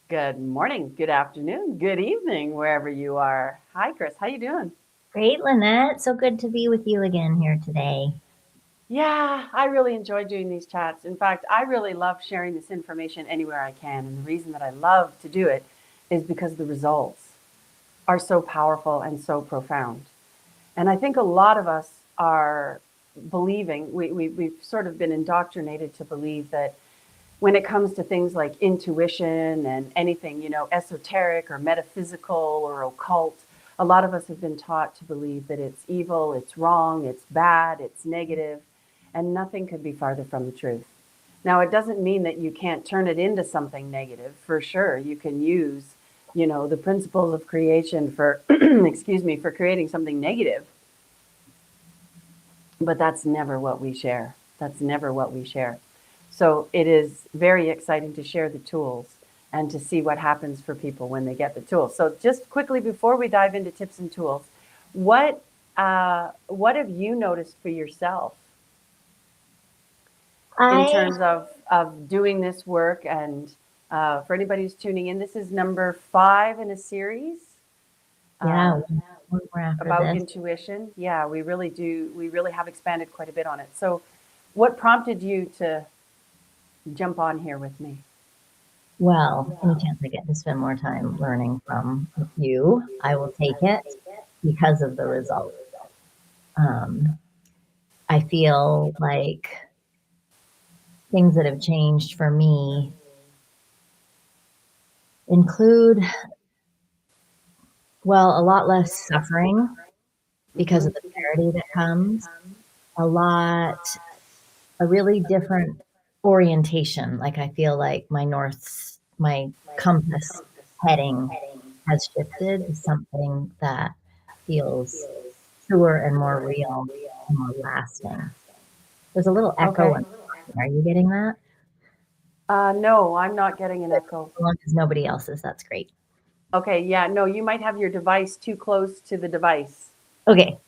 Good morning, good afternoon, good evening, wherever you are. Hi, Chris. How you doing? Great, Lynette. So good to be with you again here today. Yeah, I really enjoy doing these chats. In fact, I really love sharing this information anywhere I can. And the reason that I love to do it is because the results are so powerful and so profound. And I think a lot of us are believing, we've sort of been indoctrinated to believe that when it comes to things like intuition and anything, esoteric or metaphysical or occult, a lot of us have been taught to believe that it's evil, it's wrong, it's bad, it's negative, and nothing could be farther from the truth. Now, it doesn't mean that you can't turn it into something negative. For sure, you can use, the principles of creation for, excuse me, for creating something negative, but that's never what we share. That's never what we share. So it is very exciting to share the tools and to see what happens for people when they get the tools. So just quickly before we dive into tips and tools, what what have you noticed for yourself in I, terms of doing this work? And for anybody who's tuning in, this is number 5 in a series yeah, uh, one more after about this. intuition. Yeah, we really do. We really have expanded quite a bit on it. So, what prompted you to jump on here with me? Well, any chance I get to spend more time learning from you, I will take it because of the results. Um, I feel like things that have changed for me include, well, a lot less suffering because Mm-hmm. of the clarity that comes, a really different orientation. Like I feel like my compass heading has shifted to something that feels truer and more real and more lasting. There's a little echo Okay. in. Are you getting that? No, I'm not getting an echo. As long as nobody else is, that's great. Okay, yeah, no, you might have your device too close to the device. Okay,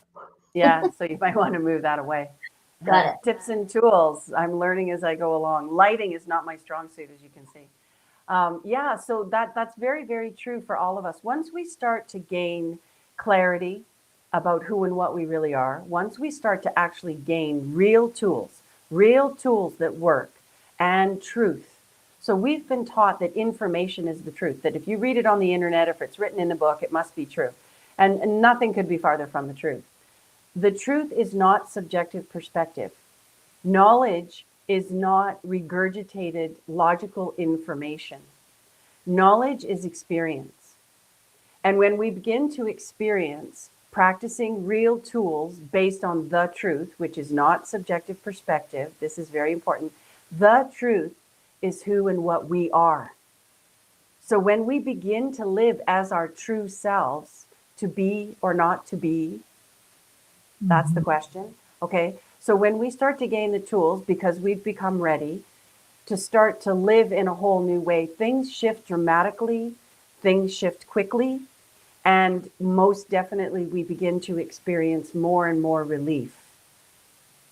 Yeah, so you might want to move that away. got it. Tips and tools. I'm learning as I go along. Lighting is not my strong suit, as you can see. Yeah, so that's very, very true for all of us. Once we start to gain clarity about who and what we really are, once we start to actually gain real tools that work, and truth. So we've been taught that information is the truth, that if you read it on the internet, if it's written in a book, it must be true. And nothing could be farther from the truth. The truth is not subjective perspective. Knowledge is not regurgitated logical information. Knowledge is experience. And when we begin to experience practicing real tools based on the truth, which is not subjective perspective, this is very important. The truth is who and what we are. So when we begin to live as our true selves, to be or not to be, that's the Mhm. question. Okay. So when we start to gain the tools because we've become ready to start to live in a whole new way, things shift dramatically, things shift quickly, and most definitely we begin to experience more and more relief,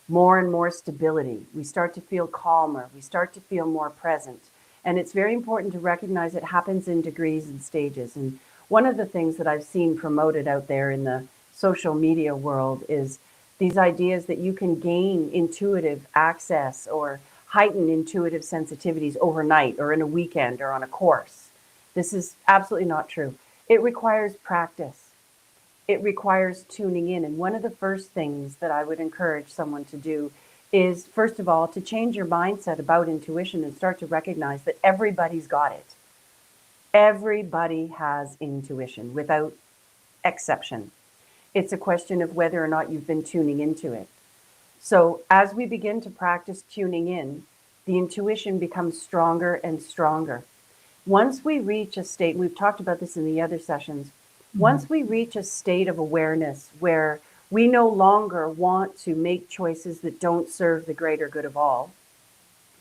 more and more stability. We start to feel calmer, we start to feel more present. And it's very important to recognize it happens in degrees and stages. And one of the things that I've seen promoted out there in the social media world is these ideas that you can gain intuitive access or heighten intuitive sensitivities overnight or in a weekend or on a course. This is absolutely not true. It requires practice, it requires tuning in. And one of the first things that I would encourage someone to do is, first of all, to change your mindset about intuition and start to recognize that everybody's got it. Everybody has intuition without exception. It's a question of whether or not you've been tuning into it. So, as we begin to practice tuning in, the intuition becomes stronger and stronger. Once we reach a state, we've talked about this in the other sessions, Mhm. once we reach a state of awareness where we no longer want to make choices that don't serve the greater good of all,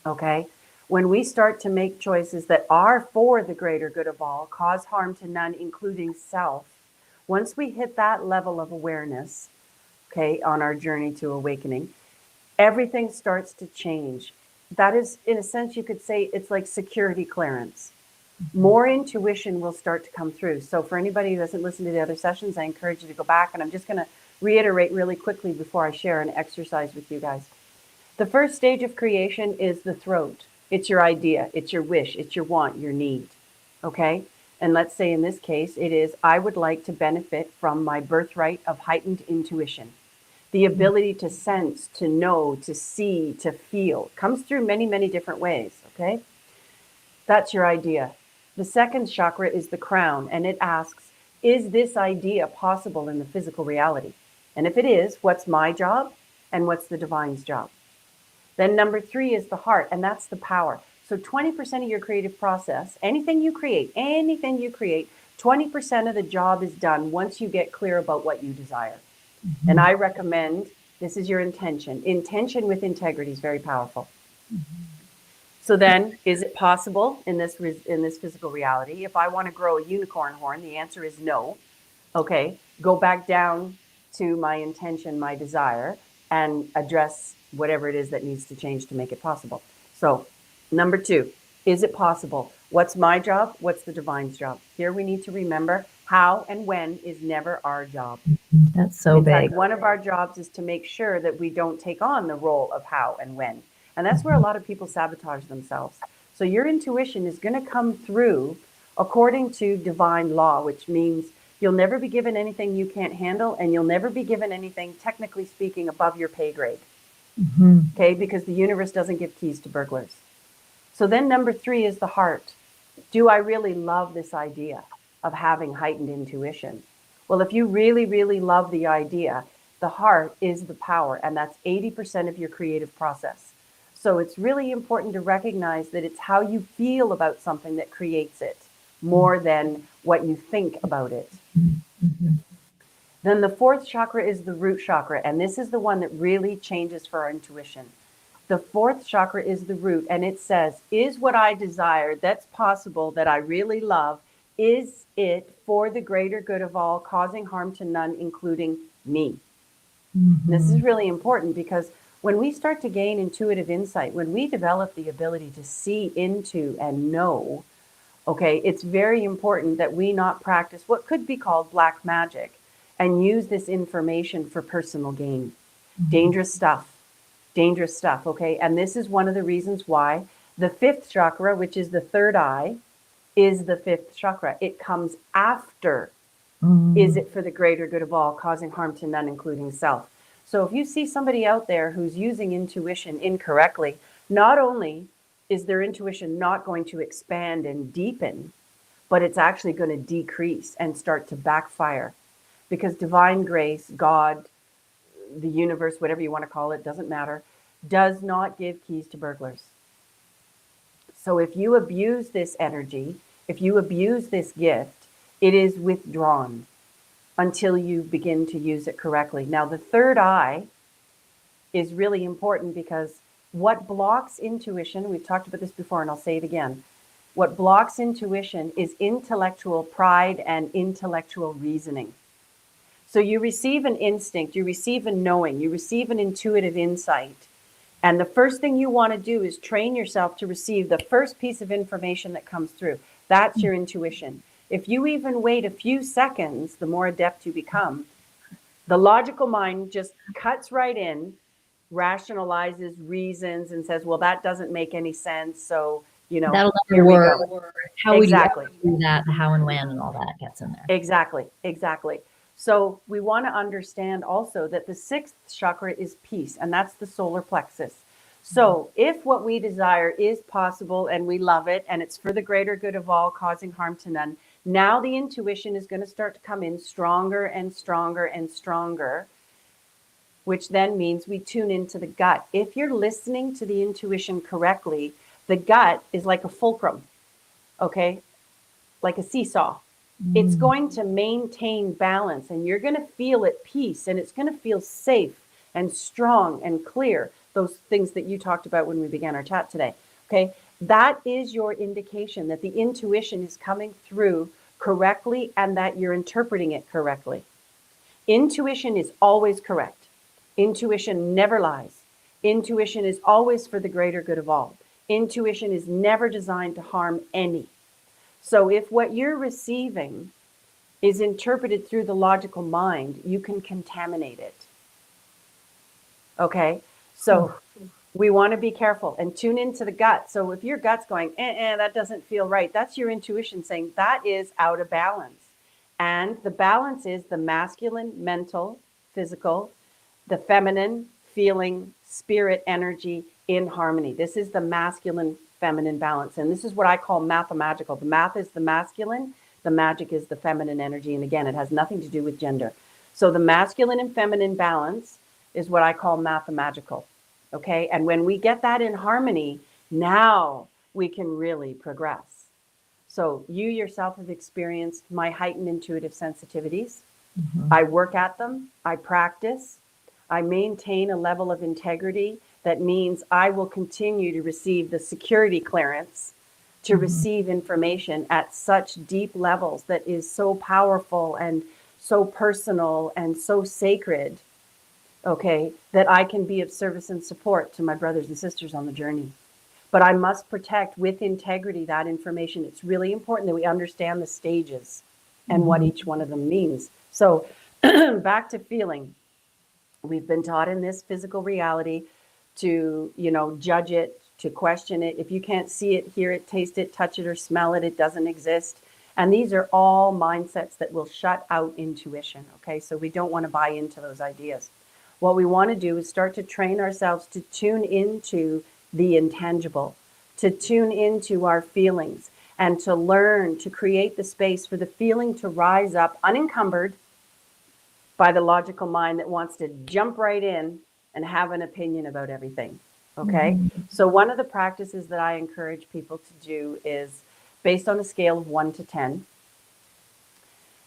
okay? When we start to make choices that are for the greater good of all, cause harm to none, including self, once we hit that level of awareness, okay, on our journey to awakening, everything starts to change. That is, in a sense, you could say it's like security clearance. more intuition will start to come through. So for anybody who doesn't listen to the other sessions, I encourage you to go back, and I'm just going to reiterate really quickly before I share an exercise with you guys. The first stage of creation is the throat. It's your idea, it's your wish, it's your want, your need. Okay? And let's say in this case, it is, I would like to benefit from my birthright of heightened intuition. The ability to sense, to know, to see, to feel comes through many, many different ways. Okay? That's your idea. The second chakra is the crown, and it asks, is this idea possible in the physical reality? And if it is, what's my job and what's the divine's job? Then number 3 is the heart, and that's the power. So 20% of your creative process, anything you create, 20% of the job is done once you get clear about what you desire. Mm-hmm. And I recommend, this is your intention. Intention with integrity is very powerful. Mm-hmm. So then, is it possible in this physical reality? If I want to grow a unicorn horn, the answer is no. Okay, go back down to my intention, my desire, and address whatever it is that needs to change to make it possible. So, number 2, is it possible? What's my job? What's the divine's job? Here we need to remember how and when is never our job. That's so big. In fact, one of our jobs is to make sure that we don't take on the role of how and when. And that's where a lot of people sabotage themselves. So your intuition is going to come through according to divine law, which means you'll never be given anything you can't handle, and you'll never be given anything, technically speaking, above your pay grade. Mm-hmm. Okay, because the universe doesn't give keys to burglars. So then number 3 is the heart. Do I really love this idea of having heightened intuition? Well, if you really, really love the idea, the heart is the power, and that's 80% of your creative process. So it's really important to recognize that it's how you feel about something that creates it more than what you think about it. Mm-hmm. Then the 4th chakra is the root chakra, and this is the one that really changes for our intuition. The 4th chakra is the root, and it says, is what I desire that's possible, that I really love, is it for the greater good of all, causing harm to none, including me? Mm-hmm. This is really important because when we start to gain intuitive insight, when we develop the ability to see into and know, okay, it's very important that we not practice what could be called black magic and use this information for personal gain. Mm-hmm. Dangerous stuff, okay? And this is one of the reasons why the 5th chakra, which is the third eye, is the 5th chakra. It comes after, is it for the greater good of all, causing harm to none, including self. So if you see somebody out there who's using intuition incorrectly, not only is their intuition not going to expand and deepen, but it's actually going to decrease and start to backfire. Because divine grace, God, the universe, whatever you want to call it, doesn't matter, does not give keys to burglars. So if you abuse this energy, if you abuse this gift, it is withdrawn until you begin to use it correctly. Now, the third eye is really important because what blocks intuition, we've talked about this before and I'll say it again, what blocks intuition is intellectual pride and intellectual reasoning. So you receive an instinct, you receive a knowing, you receive an intuitive insight. And the first thing you want to do is train yourself to receive the first piece of information that comes through. That's your intuition. If you even wait a few seconds, the more adept you become, the logical mind just cuts right in, rationalizes, reasons, and says, well, that doesn't make any sense. So, That'll here we go. How Exactly. would you do that? The how and when and all that gets in there. Exactly. So we want to understand also that the 6th chakra is peace, and that's the solar plexus. So if what we desire is possible and we love it and it's for the greater good of all, causing harm to none, now the intuition is going to start to come in stronger and stronger and stronger, which then means we tune into the gut. If you're listening to the intuition correctly, the gut is like a fulcrum, okay? Like a seesaw. It's going to maintain balance, and you're going to feel at peace, and it's going to feel safe and strong and clear. Those things that you talked about when we began our chat today. Okay, that is your indication that the intuition is coming through correctly and that you're interpreting it correctly. Intuition is always correct. Intuition never lies. Intuition is always for the greater good of all. Intuition is never designed to harm any. So if what you're receiving is interpreted through the logical mind, you can contaminate it. Okay? So we want to be careful and tune into the gut. So if your gut's going, that doesn't feel right, that's your intuition saying that is out of balance. And the balance is the masculine, mental, physical, the feminine, feeling, spirit, energy in harmony. This is the masculine, feminine balance. And this is what I call mathemagical. The math is the masculine, the magic is the feminine energy. And again, it has nothing to do with gender. So the masculine and feminine balance is what I call mathemagical. Okay. And when we get that in harmony, now we can really progress. So you yourself have experienced my heightened intuitive sensitivities. I work at them. I practice. I maintain a level of integrity that means I will continue to receive the security clearance to receive information at such deep levels that is so powerful and so personal and so sacred, okay, that I can be of service and support to my brothers and sisters on the journey. But I must protect with integrity that information. It's really important that we understand the stages and what each one of them means. So back to feeling. We've been taught in this physical reality to, judge it, to question it. If you can't see it, hear it, taste it, touch it, or smell it, it doesn't exist. And these are all mindsets that will shut out intuition. Okay, so we don't want to buy into those ideas. What we want to do is start to train ourselves to tune into the intangible, to tune into our feelings, and to learn to create the space for the feeling to rise up unencumbered by the logical mind that wants to jump right in and have an opinion about everything. Okay. So one of the practices that I encourage people to do is based on a scale of 1 to 10.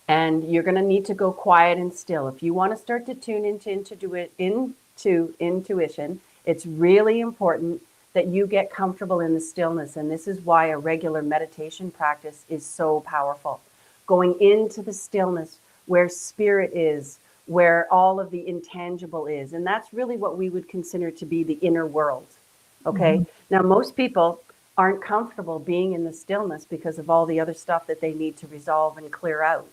And you're going to need to go quiet and still. If you want to start to tune into intuition, it's really important that you get comfortable in the stillness. And this is why a regular meditation practice is so powerful. Going into the stillness where spirit is, where all of the intangible is. And that's really what we would consider to be the inner world. Okay. Now, most people aren't comfortable being in the stillness because of all the other stuff that they need to resolve and clear out.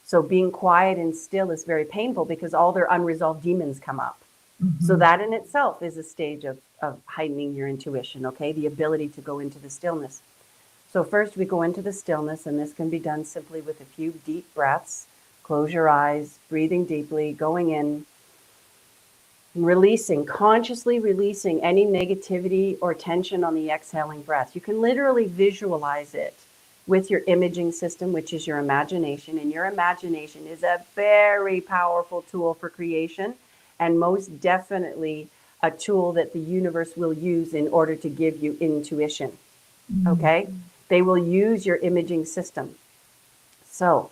So being quiet and still is very painful because all their unresolved demons come up. So that in itself is a stage of heightening your intuition, okay? The ability to go into the stillness. So first we go into the stillness, and this can be done simply with a few deep breaths. Close your eyes, breathing deeply, going in, releasing, consciously releasing any negativity or tension on the exhaling breath. You can literally visualize it with your imaging system, which is your imagination. And your imagination is a very powerful tool for creation, and most definitely a tool that the universe will use in order to give you intuition. Okay? They will use your imaging system. So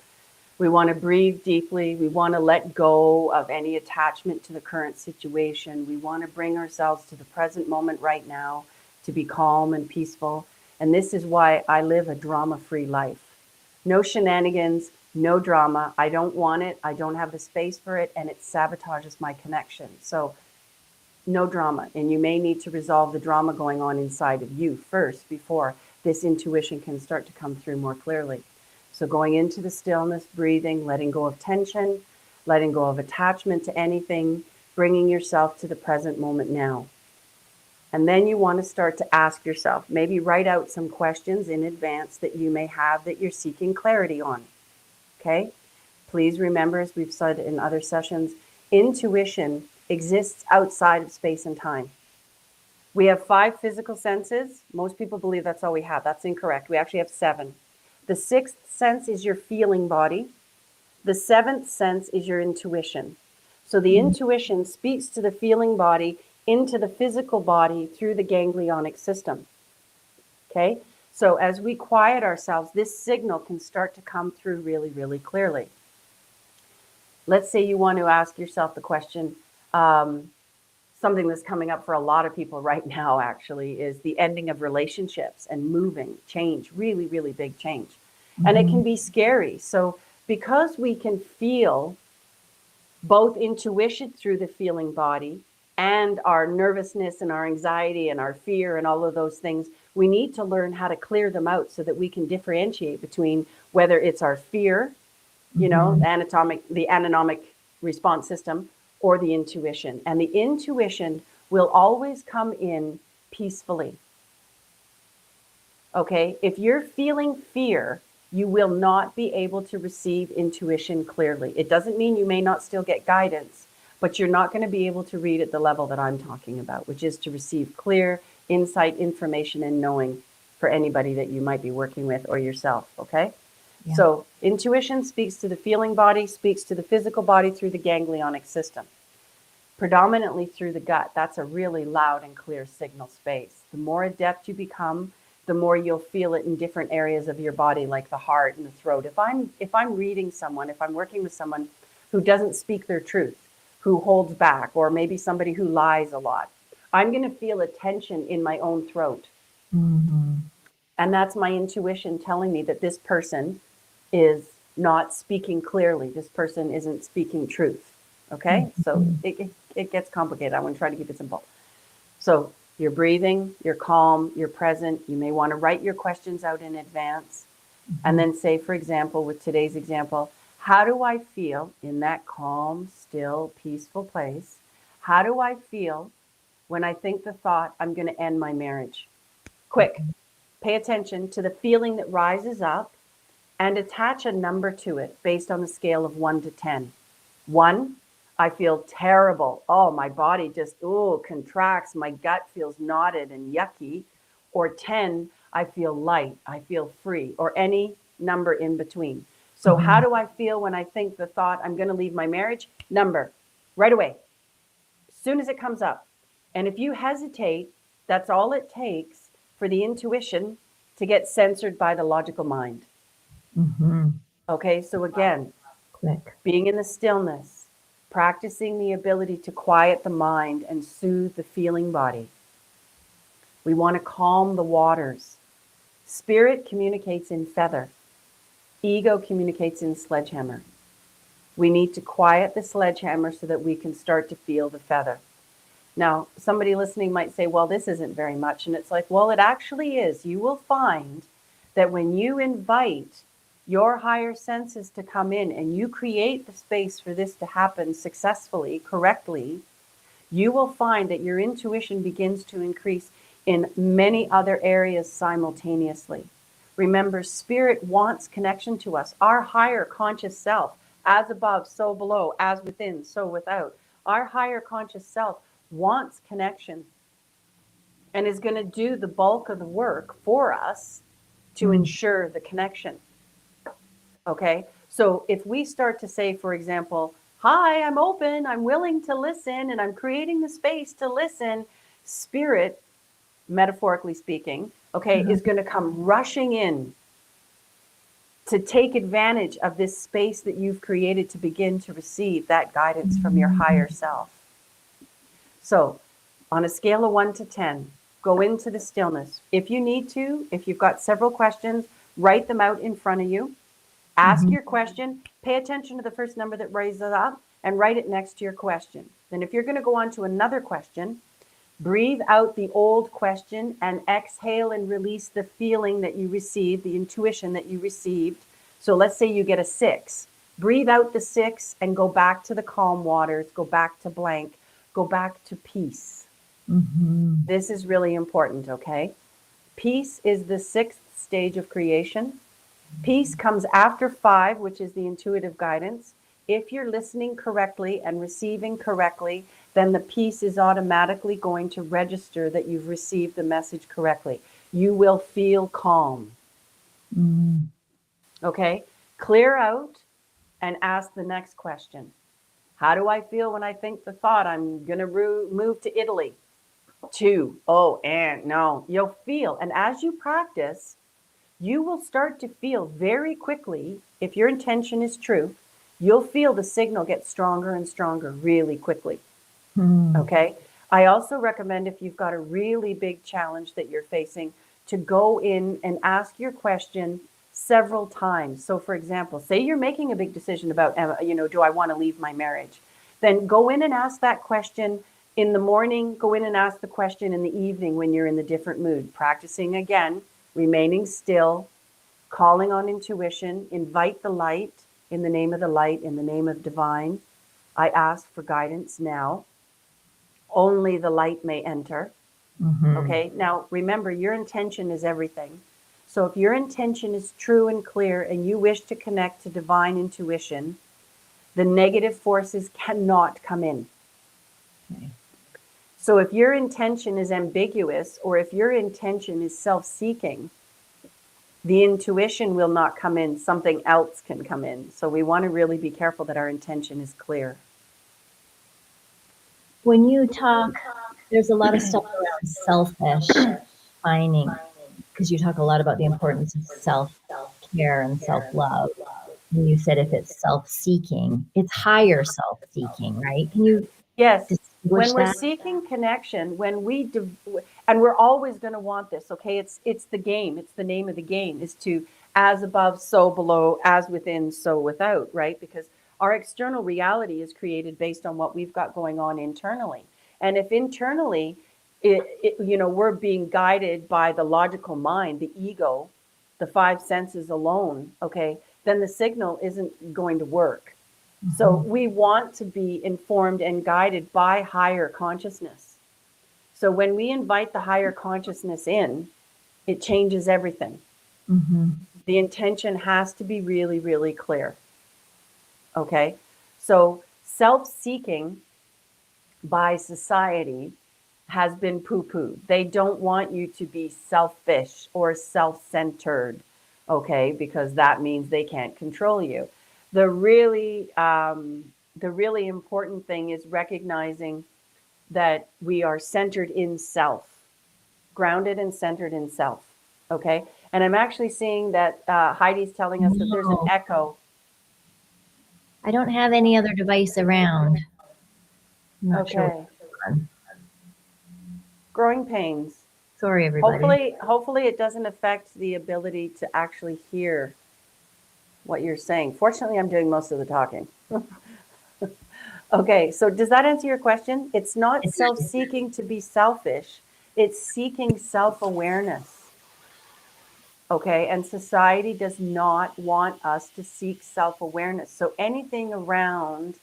we want to breathe deeply. We want to let go of any attachment to the current situation. We want to bring ourselves to the present moment right now to be calm and peaceful. And this is why I live a drama-free life. No shenanigans, no drama. I don't want it. I don't have the space for it, and it sabotages my connection. So no drama. And you may need to resolve the drama going on inside of you first before this intuition can start to come through more clearly. So going into the stillness, breathing, letting go of tension, letting go of attachment to anything, bringing yourself to the present moment now. And then you want to start to ask yourself, maybe write out some questions in advance that you may have that you're seeking clarity on. Okay? Please remember, as we've said in other sessions, intuition exists outside of space and time. We have 5 physical senses. Most people believe that's all we have. That's incorrect. We actually have 7. The 6th sense is your feeling body. The 7th sense is your intuition. So the intuition speaks to the feeling body into the physical body through the ganglionic system. Okay? So as we quiet ourselves, this signal can start to come through really, really clearly. Let's say you want to ask yourself the question, something that's coming up for a lot of people right now actually is the ending of relationships and moving, change, really, really big change. And it can be scary. So because we can feel both intuition through the feeling body and our nervousness and our anxiety and our fear and all of those things, we need to learn how to clear them out so that we can differentiate between whether it's our fear, the anatomic response system, or the intuition. And the intuition will always come in peacefully. Okay, if you're feeling fear, you will not be able to receive intuition clearly. It doesn't mean you may not still get guidance, but you're not going to be able to read at the level that I'm talking about, which is to receive clear insight, information, and knowing for anybody that you might be working with or yourself. Okay. Yeah. So intuition speaks to the feeling body, speaks to the physical body through the ganglionic system, predominantly through the gut. That's a really loud and clear signal space. The more adept you become, the more you'll feel it in different areas of your body, like the heart and the throat. If I'm reading someone, if I'm working with someone who doesn't speak their truth, who holds back, or maybe somebody who lies a lot, I'm going to feel a tension in my own throat. Mm-hmm. And that's my intuition telling me that this person is not speaking clearly. This person isn't speaking truth. Okay? Mm-hmm. So it gets complicated. I want to try to keep it simple. So you're breathing, you're calm, you're present. You may want to write your questions out in advance. Mm-hmm. And then say, for example, with today's example, how do I feel in that calm, still, peaceful place? How do I feel when I think the thought, I'm going to end my marriage? Quick, pay attention to the feeling that rises up and attach a number to it based on the scale of 1 to 10. 1, I feel terrible. Oh, my body just, contracts. My gut feels knotted and yucky. Or 10, I feel light. I feel free, or any number in between. So how do I feel when I think the thought, I'm going to leave my marriage? Number, right away, as soon as it comes up. And if you hesitate, that's all it takes for the intuition to get censored by the logical mind. Mm-hmm. Okay, so again, Quick. being in the stillness, practicing the ability to quiet the mind and soothe the feeling body. We want to calm the waters. Spirit communicates in feather. Ego communicates in sledgehammer. We need to quiet the sledgehammer so that we can start to feel the feather. Now, somebody listening might say, well, this isn't very much. And it's like, well, it actually is. You will find that when you invite your higher senses to come in and you create the space for this to happen successfully, correctly, you will find that your intuition begins to increase in many other areas simultaneously. Remember, spirit wants connection to us. Our higher conscious self, as above, so below, as within, so without. Our higher conscious self wants connection and is going to do the bulk of the work for us to ensure the connection. Okay, so if we start to say, for example, hi, I'm open, I'm willing to listen, and I'm creating the space to listen, spirit, metaphorically speaking, okay, is going to come rushing in to take advantage of this space that you've created to begin to receive that guidance from your higher self. So on a scale of 1 to 10, go into the stillness. If you need to, if you've got several questions, write them out in front of you. Ask your question, pay attention to the first number that raises up, and write it next to your question. Then if you're going to go on to another question, breathe out the old question and exhale and release the feeling that you received, the intuition that you received. So let's say you get a 6. Breathe out the 6 and go back to the calm waters, go back to blank, go back to peace. Mm-hmm. This is really important, okay? Peace is the 6th stage of creation. Peace comes after 5, which is the intuitive guidance. If you're listening correctly and receiving correctly, then the peace is automatically going to register that you've received the message correctly. You will feel calm. Mm-hmm. Okay? Clear out and ask the next question. How do I feel when I think the thought, I'm going to move to Italy? 2, and no. You'll feel. And as you practice, you will start to feel very quickly, if your intention is true, you'll feel the signal get stronger and stronger really quickly. Okay? I also recommend, if you've got a really big challenge that you're facing, to go in and ask your question several times. So for example, say you're making a big decision about, do I want to leave my marriage? Then go in and ask that question In the morning, go in and ask the question. In the evening, when you're in the different mood, practicing again, remaining still, calling on intuition, invite the light. In the name of the light, in the name of divine, I ask for guidance now. Only the light may enter. Okay, now remember, your intention is everything. So if your intention is true and clear and you wish to connect to divine intuition, the negative forces cannot come in. Okay. So if your intention is ambiguous, or if your intention is self-seeking, the intuition will not come in, something else can come in. So we want to really be careful that our intention is clear. When you talk, there's a lot of stuff around selfish finding, because you talk a lot about the importance of self-care and self-love. And you said if it's self-seeking, it's higher self-seeking, right? Can you Yes, distinguish when we're that? seeking connection, and we're always going to want this, okay? It's the game. It's the name of the game, is to as above, so below, as within, so without, right? Because our external reality is created based on what we've got going on internally. And if internally, we're being guided by the logical mind, the ego, the five senses alone, okay, then the signal isn't going to work. So we want to be informed and guided by higher consciousness. So when we invite the higher consciousness in, it changes everything. The intention has to be really, really clear. Okay? So self-seeking by society has been poo-pooed. They don't want you to be selfish or self-centered, okay? Because that means they can't control you. The really important thing is recognizing that we are centered in self, grounded and centered in self, okay? And I'm actually seeing that Heidi's telling us that there's an No, echo. I don't have any other device around. I'm not sure Okay. what's on. Growing pains. Sorry, everybody. Hopefully it doesn't affect the ability to actually hear what you're saying. Fortunately, I'm doing most of the talking. Okay, so does that answer your question? It's not It's self-seeking to be selfish. It's seeking self-awareness. Okay, and society does not want us to seek self-awareness. So anything around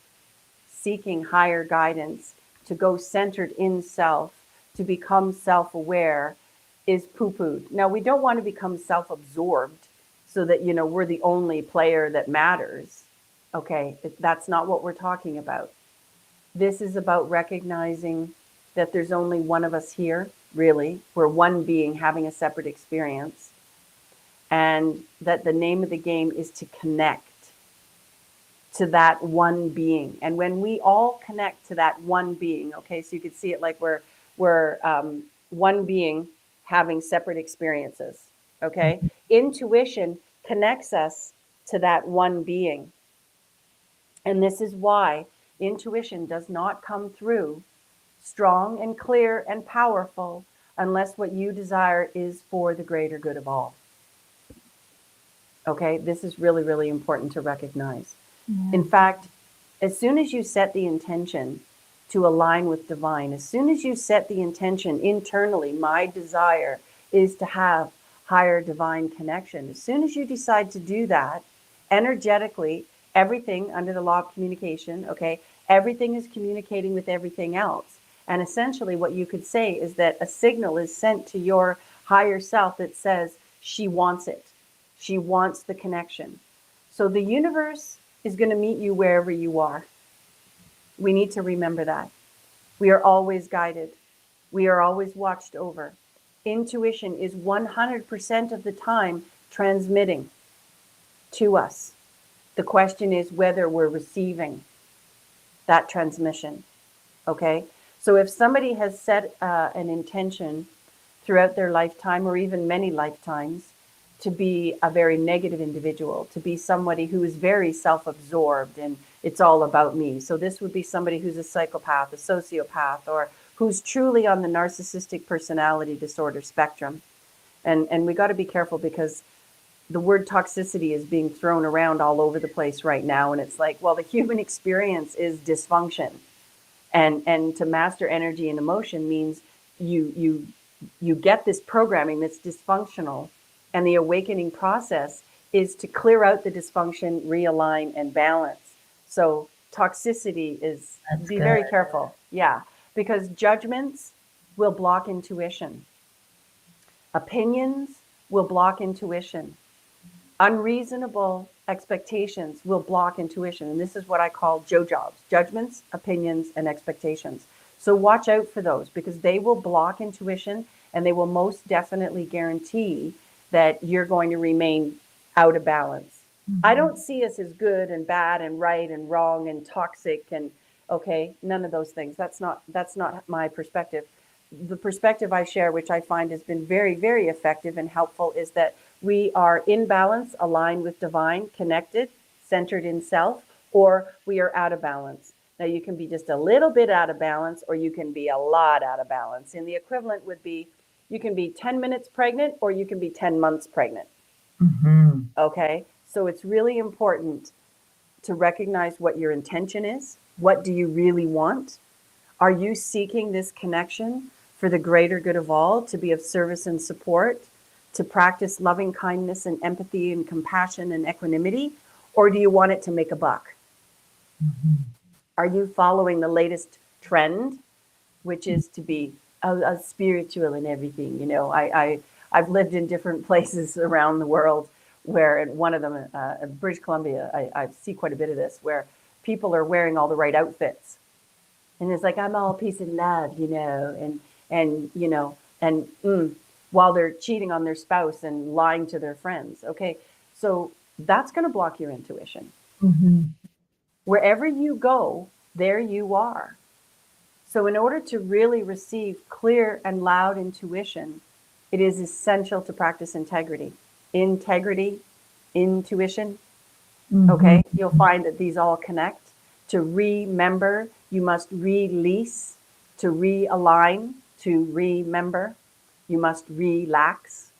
seeking higher guidance, to go centered in self, to become self-aware, is poo-pooed. Now, we don't want to become self-absorbed so that, we're the only player that matters. Okay, that's not what we're talking about. This is about recognizing that there's only one of us here, really. We're one being having a separate experience. And that the name of the game is to connect to that one being. And when we all connect to that one being, okay, so you could see it like we're one being having separate experiences, okay? Intuition connects us to that one being. And this is why intuition does not come through strong and clear and powerful unless what you desire is for the greater good of all. Okay, this is really, really important to recognize. In fact, as soon as you set the intention to align with divine, as soon as you set the intention internally, my desire is to have higher divine connection. As soon as you decide to do that, energetically, everything under the law of communication, okay, everything is communicating with everything else. And essentially what you could say is that a signal is sent to your higher self that says she wants it. She wants the connection. So the universe is going to meet you wherever you are. We need to remember that. We are always guided. We are always watched over. Intuition is 100% of the time transmitting to us. The question is whether we're receiving that transmission. Okay? So if somebody has set an intention throughout their lifetime or even many lifetimes to be a very negative individual, to be somebody who is very self-absorbed and it's all about me. So this would be somebody who's a psychopath, a sociopath, or who's truly on the narcissistic personality disorder spectrum. And we got to be careful because the word toxicity is being thrown around all over the place right now. And it's like, well, the human experience is dysfunction. And to master energy and emotion means you get this programming that's dysfunctional, and the awakening process is to clear out the dysfunction, realign, and balance. So toxicity is, That's be good. very careful. Yeah, because judgments will block intuition. Opinions will block intuition. Unreasonable expectations will block intuition. And this is what I call jobs: judgments, opinions, and expectations. So watch out for those, because they will block intuition, and they will most definitely guarantee that you're going to remain out of balance. I don't see us as good and bad and right and wrong and toxic and okay, none of those things. That's not my perspective. The perspective I share, which I find has been very, very effective and helpful, is that we are in balance, aligned with divine, connected, centered in self, or we are out of balance. Now, you can be just a little bit out of balance, or you can be a lot out of balance. And the equivalent would be you can be 10 minutes pregnant, or you can be 10 months pregnant. Mm-hmm. Okay? So it's really important to recognize what your intention is. What do you really want? Are you seeking this connection for the greater good of all, to be of service and support, to practice loving kindness and empathy and compassion and equanimity? Or do you want it to make a buck? Mm-hmm. Are you following the latest trend, which is to be a spiritual and everything? You know, I've lived in different places around the world where, in one of them, British Columbia, I see quite a bit of this, where people are wearing all the right outfits. And it's like, I'm all peace and love, you know, and you know, and while they're cheating on their spouse and lying to their friends. Okay, so that's going to block your intuition. Mm-hmm. Wherever you go, there you are. So in order to really receive clear and loud intuition, it is essential to practice integrity. Integrity, intuition. Mm-hmm. Okay, you'll find that these all connect. To remember, you must release. To realign, to remember, you must relax.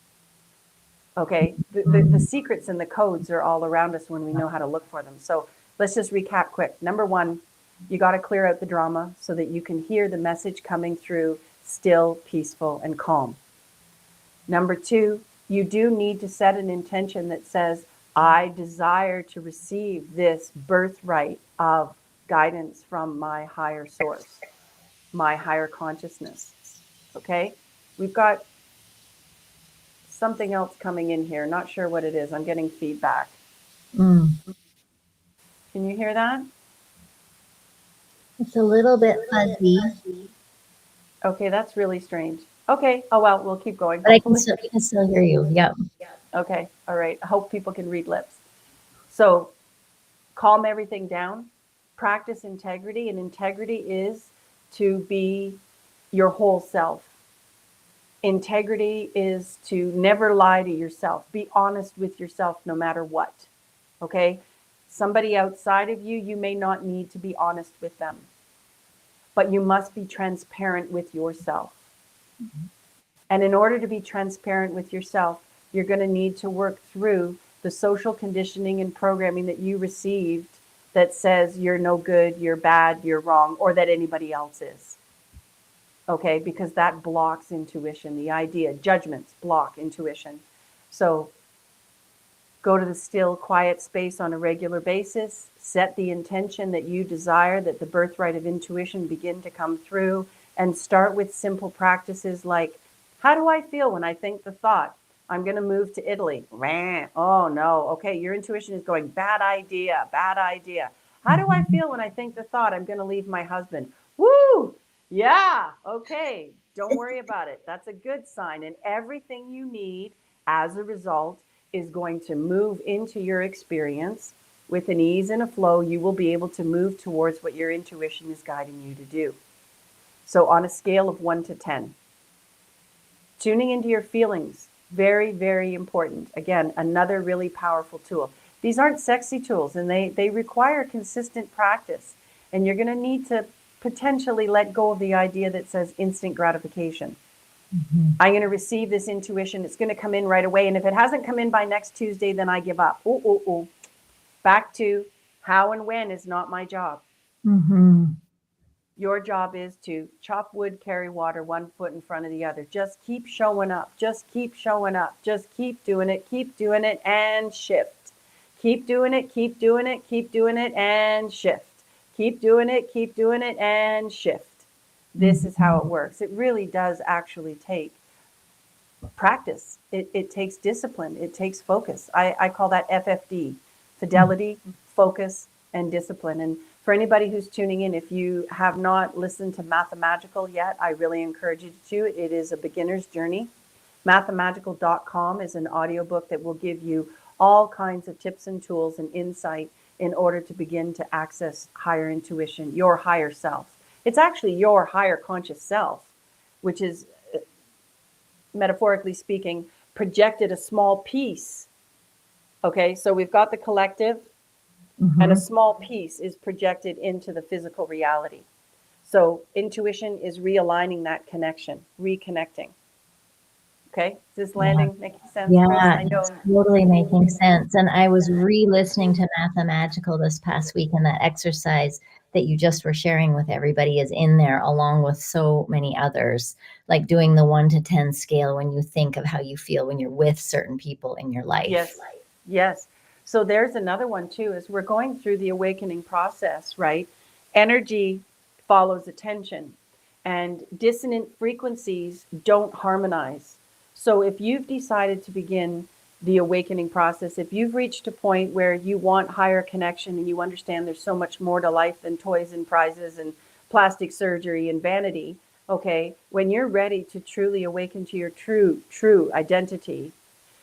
Okay, the secrets and the codes are all around us when we know how to look for them. So let's just recap quick. Number one, you got to clear out the drama so that you can hear the message coming through still, peaceful, and calm. Number two, you do need to set an intention that says, I desire to receive this birthright of guidance from my higher source, my higher consciousness. Okay? We've got something else coming in here. Not sure what it is. I'm getting feedback. Mm. Can you hear that? It's a little bit fuzzy, Okay, that's really strange. Okay. Oh, well, we'll keep going, but hopefully. I can still hear you. Yep. Okay. All right. I hope people can read lips. So calm everything down, practice integrity, and integrity is to be your whole self. Integrity is to never lie to yourself. Be honest with yourself no matter what. Okay? Somebody outside of you, you may not need to be honest with them, but you must be transparent with yourself. And in order to be transparent with yourself, you're going to need to work through the social conditioning and programming that you received that says you're no good, you're bad, you're wrong, or that anybody else is. Okay, because that blocks intuition. The idea, judgments block intuition. So go to the still, quiet space on a regular basis. Set the intention that you desire that the birthright of intuition begin to come through, and start with simple practices like, how do I feel when I think the thought, I'm going to move to Italy? Oh no. Okay, your intuition is going, bad idea, bad idea. How do I Mm-hmm. feel when I think the thought, I'm going to leave my husband? Woo! Yeah, okay. Don't worry about it. That's a good sign. And everything you need as a result is going to move into your experience with an ease and a flow. You will be able to move towards what your intuition is guiding you to do. So, on a scale of 1 to 10, tuning into your feelings, very, very important. Again, another really powerful tool. These aren't sexy tools, and they require consistent practice. And you're going to need to potentially let go of the idea that says instant gratification. Mm-hmm. I'm going to receive this intuition. It's going to come in right away. And if it hasn't come in by next Tuesday, then I give up. Oh. Back to how and when is not my job. Mm-hmm. Your job is to chop wood, carry water, one foot in front of the other. Just keep showing up. Just keep showing up. Just keep doing it, and shift. Keep doing it, keep doing it, keep doing it, and shift. Keep doing it, and shift. This is how it works. It really does actually take practice. It takes discipline. It takes focus. I call that FFD, fidelity, focus, and discipline. And for anybody who's tuning in, if you have not listened to Mathemagical yet, I really encourage you to. It is a beginner's journey. Mathemagical.com is an audiobook that will give you all kinds of tips and tools and insight in order to begin to access higher intuition, your higher self. It's actually your higher conscious self, which is, metaphorically speaking, projected a small piece. Okay, so we've got the collective, and a small piece is projected into the physical reality. So intuition is realigning that connection, reconnecting. Okay, is this landing making sense? Yeah, Chris? I know. it's totally making sense. And I was re-listening to Mathemagical this past week, and that exercise that you just were sharing with everybody is in there, along with so many others, like doing the 1 to 10 scale when you think of how you feel when you're with certain people in your life. Yes, yes. So there's another one too, is we're going through the awakening process, right? Energy follows attention, and dissonant frequencies don't harmonize. So if you've decided to begin the awakening process, if you've reached a point where you want higher connection and you understand there's so much more to life than toys and prizes and plastic surgery and vanity, okay, when you're ready to truly awaken to your true identity,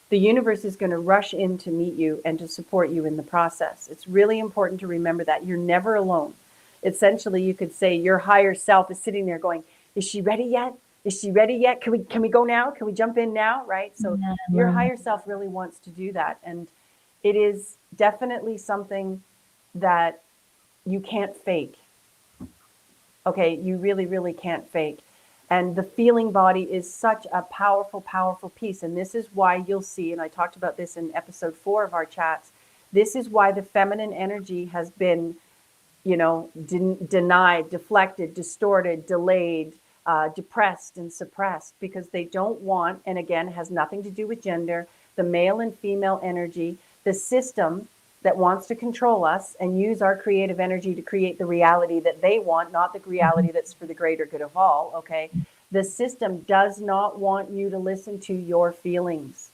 the universe is going to rush in to meet you and to support you in the process. It's really important to remember that you're never alone. Essentially, you could say your higher self is sitting there going, is she ready yet? Is she ready yet? Can we go now? Can we jump in now? Right? So your higher self really wants to do that. And it is definitely something that you can't fake. Okay, you really, really can't fake. And the feeling body is such a powerful, powerful piece. And this is why you'll see, and I talked about this in episode 4 of our chats, this is why the feminine energy has been, denied, deflected, distorted, delayed, depressed, and suppressed, because they don't want, and again, it has nothing to do with gender, the male and female energy, the system that wants to control us and use our creative energy to create the reality that they want, not the reality that's for the greater good of all, okay? The system does not want you to listen to your feelings.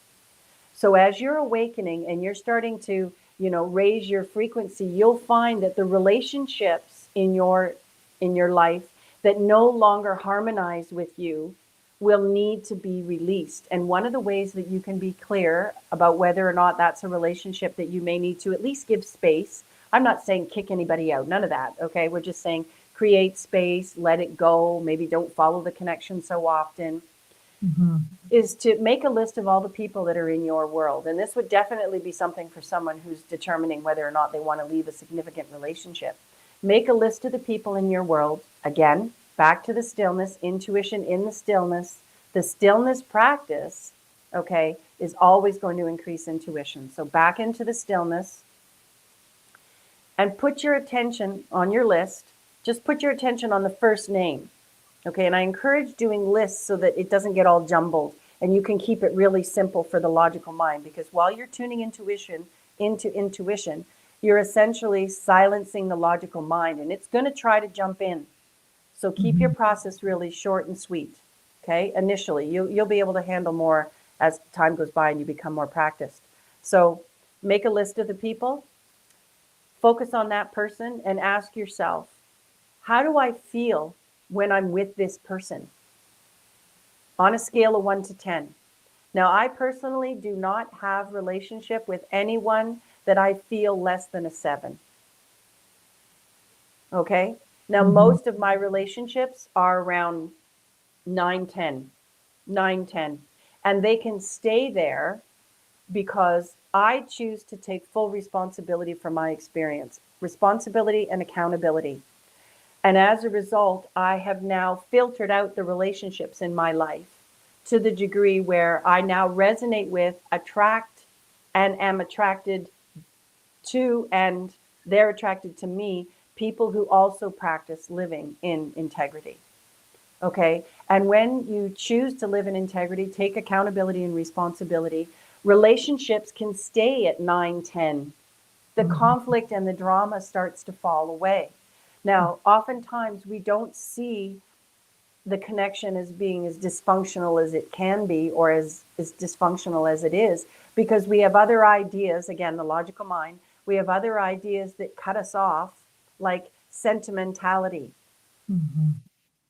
So as you're awakening and you're starting to, raise your frequency, you'll find that the relationships in your life that no longer harmonize with you will need to be released. And one of the ways that you can be clear about whether or not that's a relationship that you may need to at least give space. I'm not saying kick anybody out, none of that, okay? We're just saying create space, let it go, maybe don't follow the connection so often, is to make a list of all the people that are in your world. And this would definitely be something for someone who's determining whether or not they want to leave a significant relationship. Make a list of the people in your world. Again, back to the stillness, intuition in the stillness. The stillness practice, okay, is always going to increase intuition. So back into the stillness and put your attention on your list. Just put your attention on the first name, okay? And I encourage doing lists so that it doesn't get all jumbled and you can keep it really simple for the logical mind, because while you're tuning into intuition, you're essentially silencing the logical mind and it's going to try to jump in. So keep your process really short and sweet, okay? Initially, you'll be able to handle more as time goes by and you become more practiced. So make a list of the people, focus on that person, and ask yourself, how do I feel when I'm with this person? On a scale of 1 to 10. Now, I personally do not have relationship with anyone that I feel less than a 7. Okay? Now, most of my relationships are around 9, 10, 9, 10. And they can stay there because I choose to take full responsibility for my experience, responsibility and accountability. And as a result, I have now filtered out the relationships in my life to the degree where I now resonate with, attract, and am attracted to, and they're attracted to me, people who also practice living in integrity. Okay. And when you choose to live in integrity, take accountability and responsibility, relationships can stay at 9, 10. The conflict and the drama starts to fall away. Now, oftentimes we don't see the connection as being as dysfunctional as it can be, or as dysfunctional as it is, because we have other ideas, again, the logical mind, we have other ideas that cut us off, like sentimentality.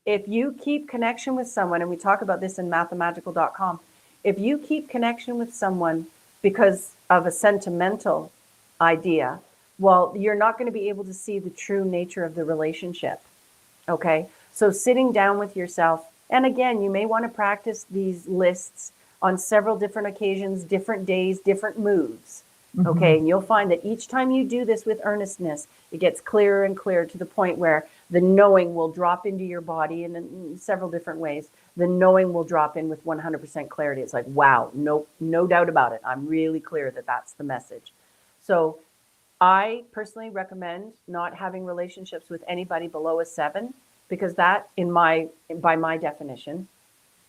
If you keep connection with someone, and we talk about this in mathemagical.com, if you keep connection with someone because of a sentimental idea, well, you're not going to be able to see the true nature of the relationship. Okay. So sitting down with yourself, and again, you may want to practice these lists on several different occasions, different days, different moves. Okay. And you'll find that each time you do this with earnestness, it gets clearer and clearer to the point where the knowing will drop into your body in several different ways. The knowing will drop in with 100% clarity. It's like, wow, no doubt about it. I'm really clear that that's the message. So I personally recommend not having relationships with anybody below a 7, because that, by my definition,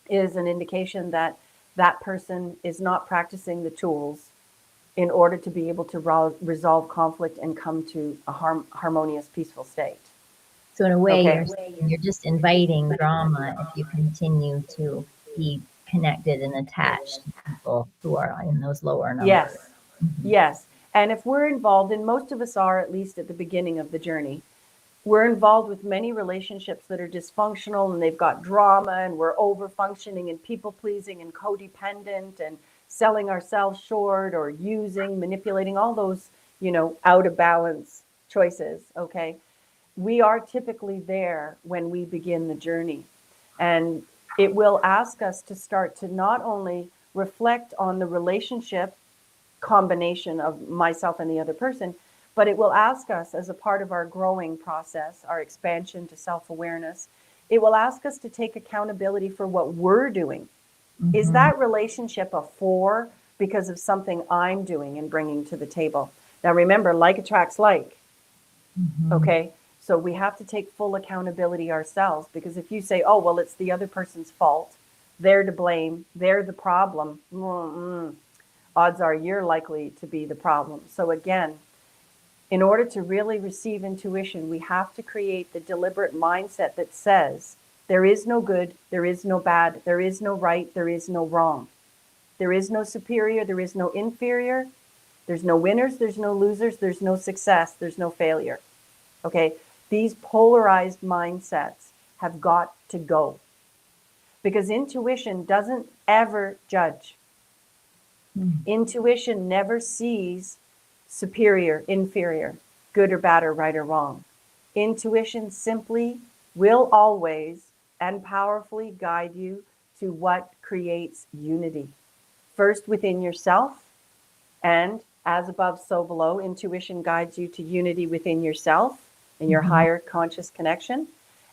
is an indication that that person is not practicing the tools in order to be able to resolve conflict and come to a harmonious, peaceful state. So in a way, Okay. you're just inviting drama if you continue to be connected and attached to people who are in those lower numbers. Yes. Yes. And if we're involved, and most of us are, at least at the beginning of the journey, we're involved with many relationships that are dysfunctional and they've got drama, and we're over functioning and people pleasing and codependent and selling ourselves short or using, manipulating, all those, out of balance choices. Okay. We are typically there when we begin the journey. And it will ask us to start to not only reflect on the relationship combination of myself and the other person, but it will ask us, as a part of our growing process, our expansion to self-awareness, it will ask us to take accountability for what we're doing. Is that relationship a 4 because of something I'm doing and bringing to the table? Now remember, like attracts like. Okay. So we have to take full accountability ourselves, because if you say, oh, well, it's the other person's fault, they're to blame, they're the problem, odds are you're likely to be the problem. So again, in order to really receive intuition, we have to create the deliberate mindset that says there is no good, there is no bad, there is no right, there is no wrong. There is no superior, there is no inferior, there's no winners, there's no losers, there's no success, there's no failure. Okay, these polarized mindsets have got to go, because intuition doesn't ever judge. Intuition never sees superior, inferior, good or bad, or right or wrong. Intuition simply will always and powerfully guide you to what creates unity. First within yourself, and as above, so below. Intuition guides you to unity within yourself and your higher conscious connection.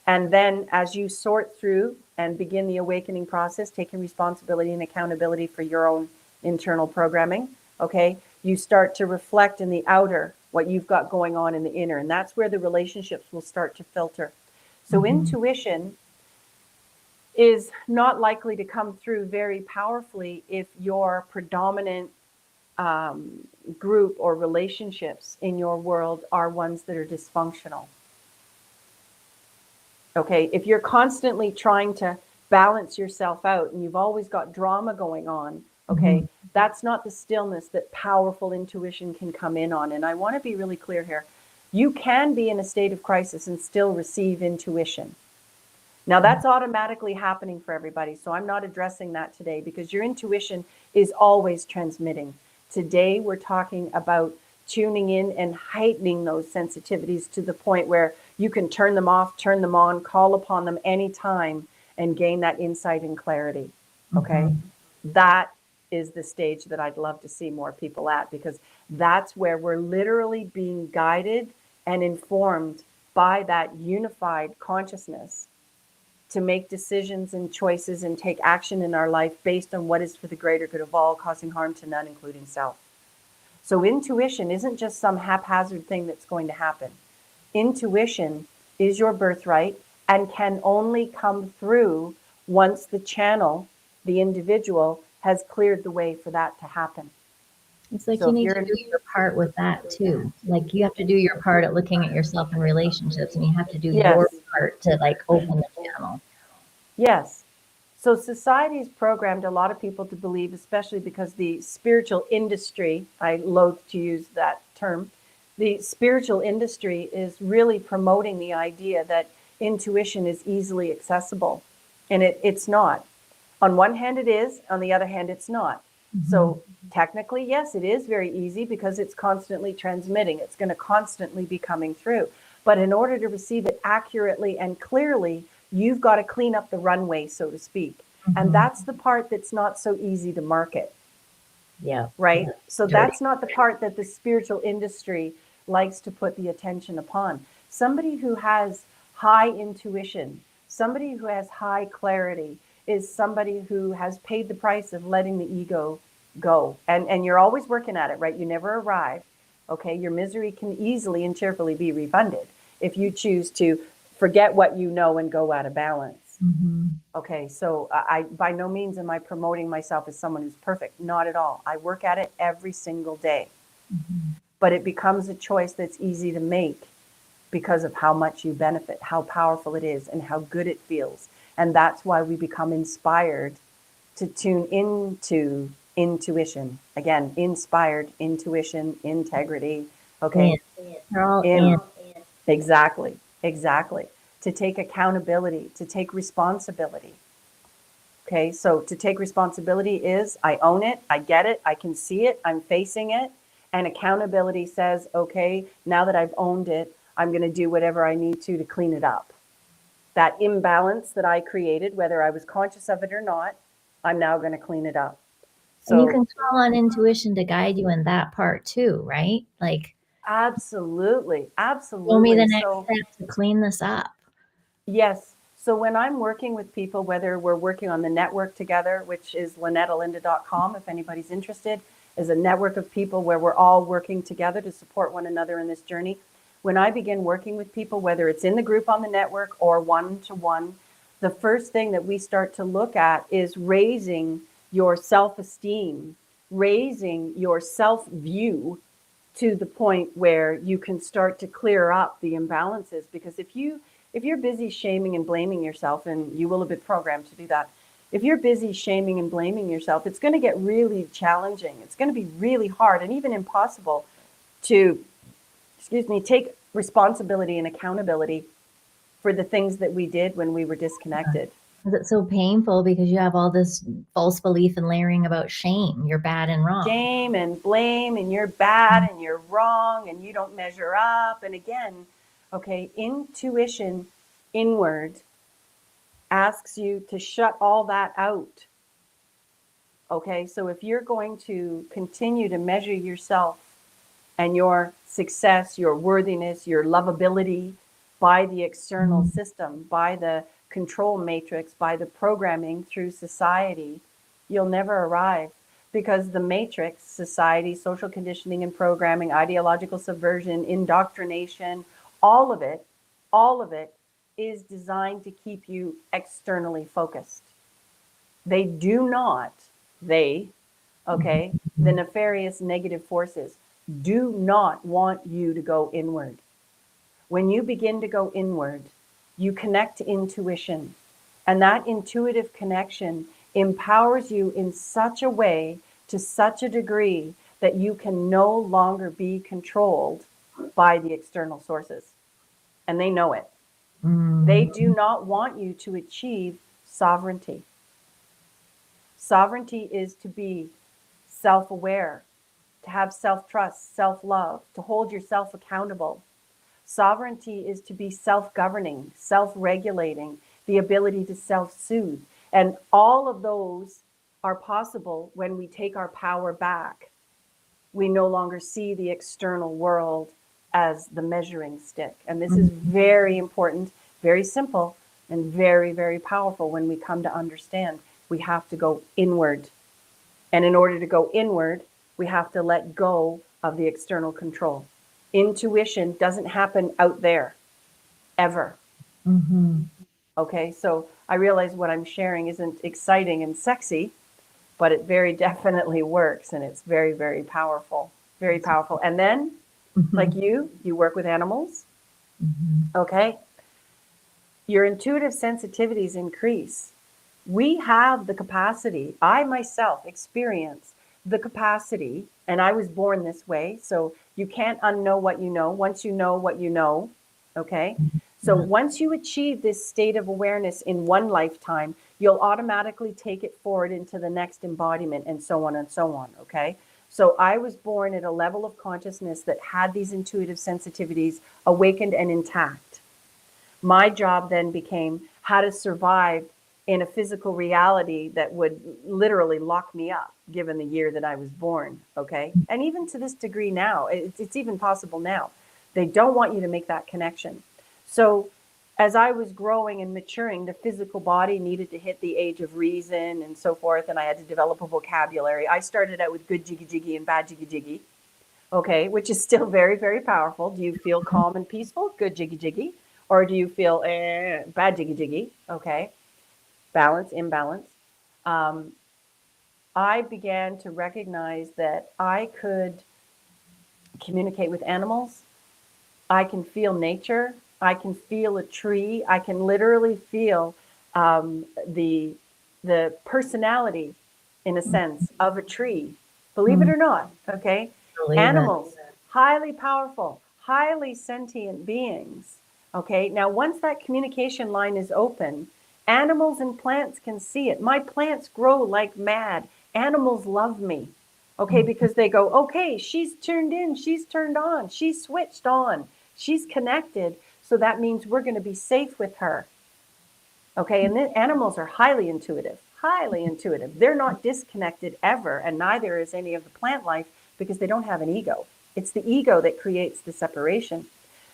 And then as you sort through and begin the awakening process, taking responsibility and accountability for your own internal programming, okay, you start to reflect in the outer what you've got going on in the inner. And that's where the relationships will start to filter. So intuition is not likely to come through very powerfully if your predominant group or relationships in your world are ones that are dysfunctional. Okay, if you're constantly trying to balance yourself out and you've always got drama going on, okay, that's not the stillness that powerful intuition can come in on. And I want to be really clear here. You can be in a state of crisis and still receive intuition. Now that's automatically happening for everybody, so I'm not addressing that today, because your intuition is always transmitting. Today we're talking about tuning in and heightening those sensitivities to the point where you can turn them off, turn them on, call upon them anytime and gain that insight and clarity. Okay. That is the stage that I'd love to see more people at, because that's where we're literally being guided and informed by that unified consciousness to make decisions and choices and take action in our life based on what is for the greater good of all, causing harm to none, including self. So intuition isn't just some haphazard thing that's going to happen. Intuition is your birthright and can only come through once the channel, the individual, has cleared the way for that to happen. It's like So you if need you're to do your part with that too. Like you have to do your part at looking at yourself in relationships, and you have to do your yes, part to like open the channel. yes. So society's programmed a lot of people to believe, especially because the spiritual industry, I loathe to use that term, the spiritual industry is really promoting the idea that intuition is easily accessible. And it's not. On one hand, it is. On the other hand, it's not. Mm-hmm. So technically, yes, it is very easy because it's constantly transmitting. It's going to constantly be coming through. But in order to receive it accurately and clearly, you've got to clean up the runway, so to speak. And Mm-hmm. that's the part that's not so easy to market, Yeah. right? So Dirty. that's not the part that the spiritual industry likes to put the attention upon. Somebody who has high intuition, somebody who has high clarity, is somebody who has paid the price of letting the ego go. And you're always working at it, right? You never arrive. Okay, your misery can easily and cheerfully be refunded if you choose to forget what you know and go out of balance. Mm-hmm. Okay, so I by no means am I promoting myself as someone who's perfect. Not at all. I work at it every single day. Mm-hmm. But it becomes a choice that's easy to make because of how much you benefit, how powerful it is, and how good it feels. And that's why we become inspired to tune into intuition. Again, inspired, intuition, integrity. In. Okay, They're all in. in. Exactly, exactly. To take accountability, to take responsibility. Okay, so to take responsibility is I own it, I get it, I can see it, I'm facing it. And accountability says, okay, now that I've owned it, I'm going to do whatever I need to clean it up. That imbalance that I created, whether I was conscious of it or not, I'm now going to clean it up. And you So, can call on intuition to guide you in that part too, right? Like, absolutely, show me the absolutely. next So, step to clean this up. yes. So when I'm working with people, whether we're working on the network together, which is LynetteAlinda.com, if anybody's interested, is a network of people where we're all working together to support one another in this journey. When I begin working with people, whether it's in the group on the network or one-to-one, the first thing that we start to look at is raising your self-esteem, raising your self-view to the point where you can start to clear up the imbalances. Because if you're busy shaming and blaming yourself, and you will have been programmed to do that, if you're busy shaming and blaming yourself, it's going to get really challenging. It's going to be really hard and even impossible to, excuse me, take responsibility and accountability for the things that we did when we were disconnected. Is it so painful because you have all this false belief and layering about shame? You're bad and wrong. Shame and blame, and you're bad and you're wrong and you don't measure up. And again, okay, intuition inward asks you to shut all that out. Okay, so if you're going to continue to measure yourself and your success, your worthiness, your lovability by the external Mhm. system, by the control matrix, by the programming through society, you'll never arrive, because the matrix, society, social conditioning and programming, ideological subversion, indoctrination, all of it is designed to keep you externally focused. They do not, they, okay, the nefarious negative forces do not want you to go inward. When you begin to go inward, you connect to intuition, and that intuitive connection empowers you in such a way, to such a degree, that you can no longer be controlled by the external sources. And they know it. They Mhm. do not want you to achieve sovereignty. Sovereignty is to be self aware, to have self trust, self love, to hold yourself accountable. Sovereignty is to be self governing, self regulating, the ability to self soothe. And all of those are possible when we take our power back. We no longer see the external world as the measuring stick. And this is very important, very simple, and very, very powerful when we come to understand we have to go inward. And in order to go inward, we have to let go of the external control. Intuition doesn't happen out there ever. Mm-hmm. Okay, so I realize what I'm sharing isn't exciting and sexy, but it very definitely works, and it's very, very powerful. Very powerful. And then, like Mm-hmm. you work with animals, Mm-hmm. okay? Your intuitive sensitivities increase. We have the capacity, I myself experience the capacity, and I was born this way, so you can't unknow what you know once you know what you know, okay? So Yeah. once you achieve this state of awareness in one lifetime, you'll automatically take it forward into the next embodiment and so on and so on, okay? So I was born at a level of consciousness that had these intuitive sensitivities awakened and intact. My job then became how to survive in a physical reality that would literally lock me up given the year that I was born. Okay. And even to this degree now, it's even possible now. They don't want you to make that connection. So as I was growing and maturing, the physical body needed to hit the age of reason and so forth. And I had to develop a vocabulary. I started out with good jiggy jiggy and bad jiggy jiggy. Okay, which is still very, very powerful. Do you feel calm and peaceful? Good jiggy jiggy. Or do you feel bad jiggy jiggy? Okay, balance, imbalance. Um, I began to recognize that I could communicate with animals. I can feel nature. I can feel a tree. I can literally feel the personality, in a sense, of a tree. Believe it Mm-hmm. or not, okay? Believe it. Animals, highly powerful, highly sentient beings. Okay, now once that communication line is open, animals and plants can see it. My plants grow like mad. Animals love me. Okay, Mm-hmm. because they go, okay, she's tuned in, she's turned on, she's switched on, she's connected. So that means we're going to be safe with her. Okay, and then animals are highly intuitive, highly intuitive. They're not disconnected ever, and neither is any of the plant life because they don't have an ego. It's the ego that creates the separation.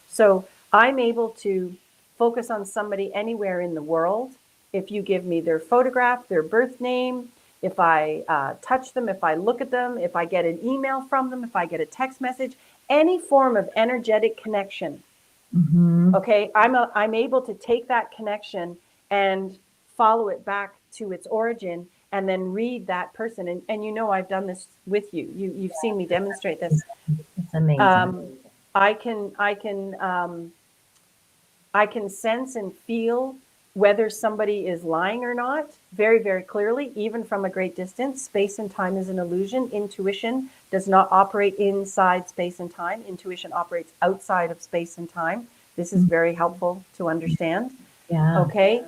So I'm able to focus on somebody anywhere in the world. If you give me their photograph, their birth name, if I touch them, if I look at them, if I get an email from them, if I get a text message, any form of energetic connection, Mm-hmm. okay, I'm able to take that connection and follow it back to its origin and then read that person. And you know, I've done this with you. You've seen me demonstrate this. It's amazing. Um, I can I can I can sense and feel whether somebody is lying or not very, very clearly, even from a great distance. Space and time is an illusion. Intuition does not operate inside space and time. Intuition operates outside of space and time. This is very helpful to understand. Yeah. Okay.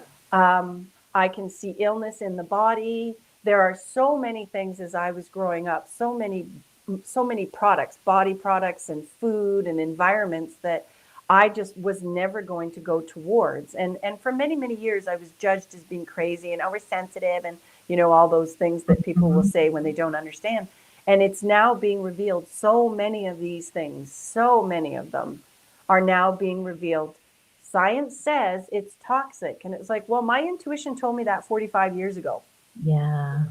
I can see illness in the body. There are so many things as I was growing up, so many products, body products and food and environments that I just was never going to go towards. And for many, many years, I was judged as being crazy and oversensitive and, you know, all those things that people will Mm-hmm. say when they don't understand. And it's now being revealed. So many of these things, so many of them are now being revealed. Science says it's toxic. And it's like, well, my intuition told me that 45 years ago. Yeah.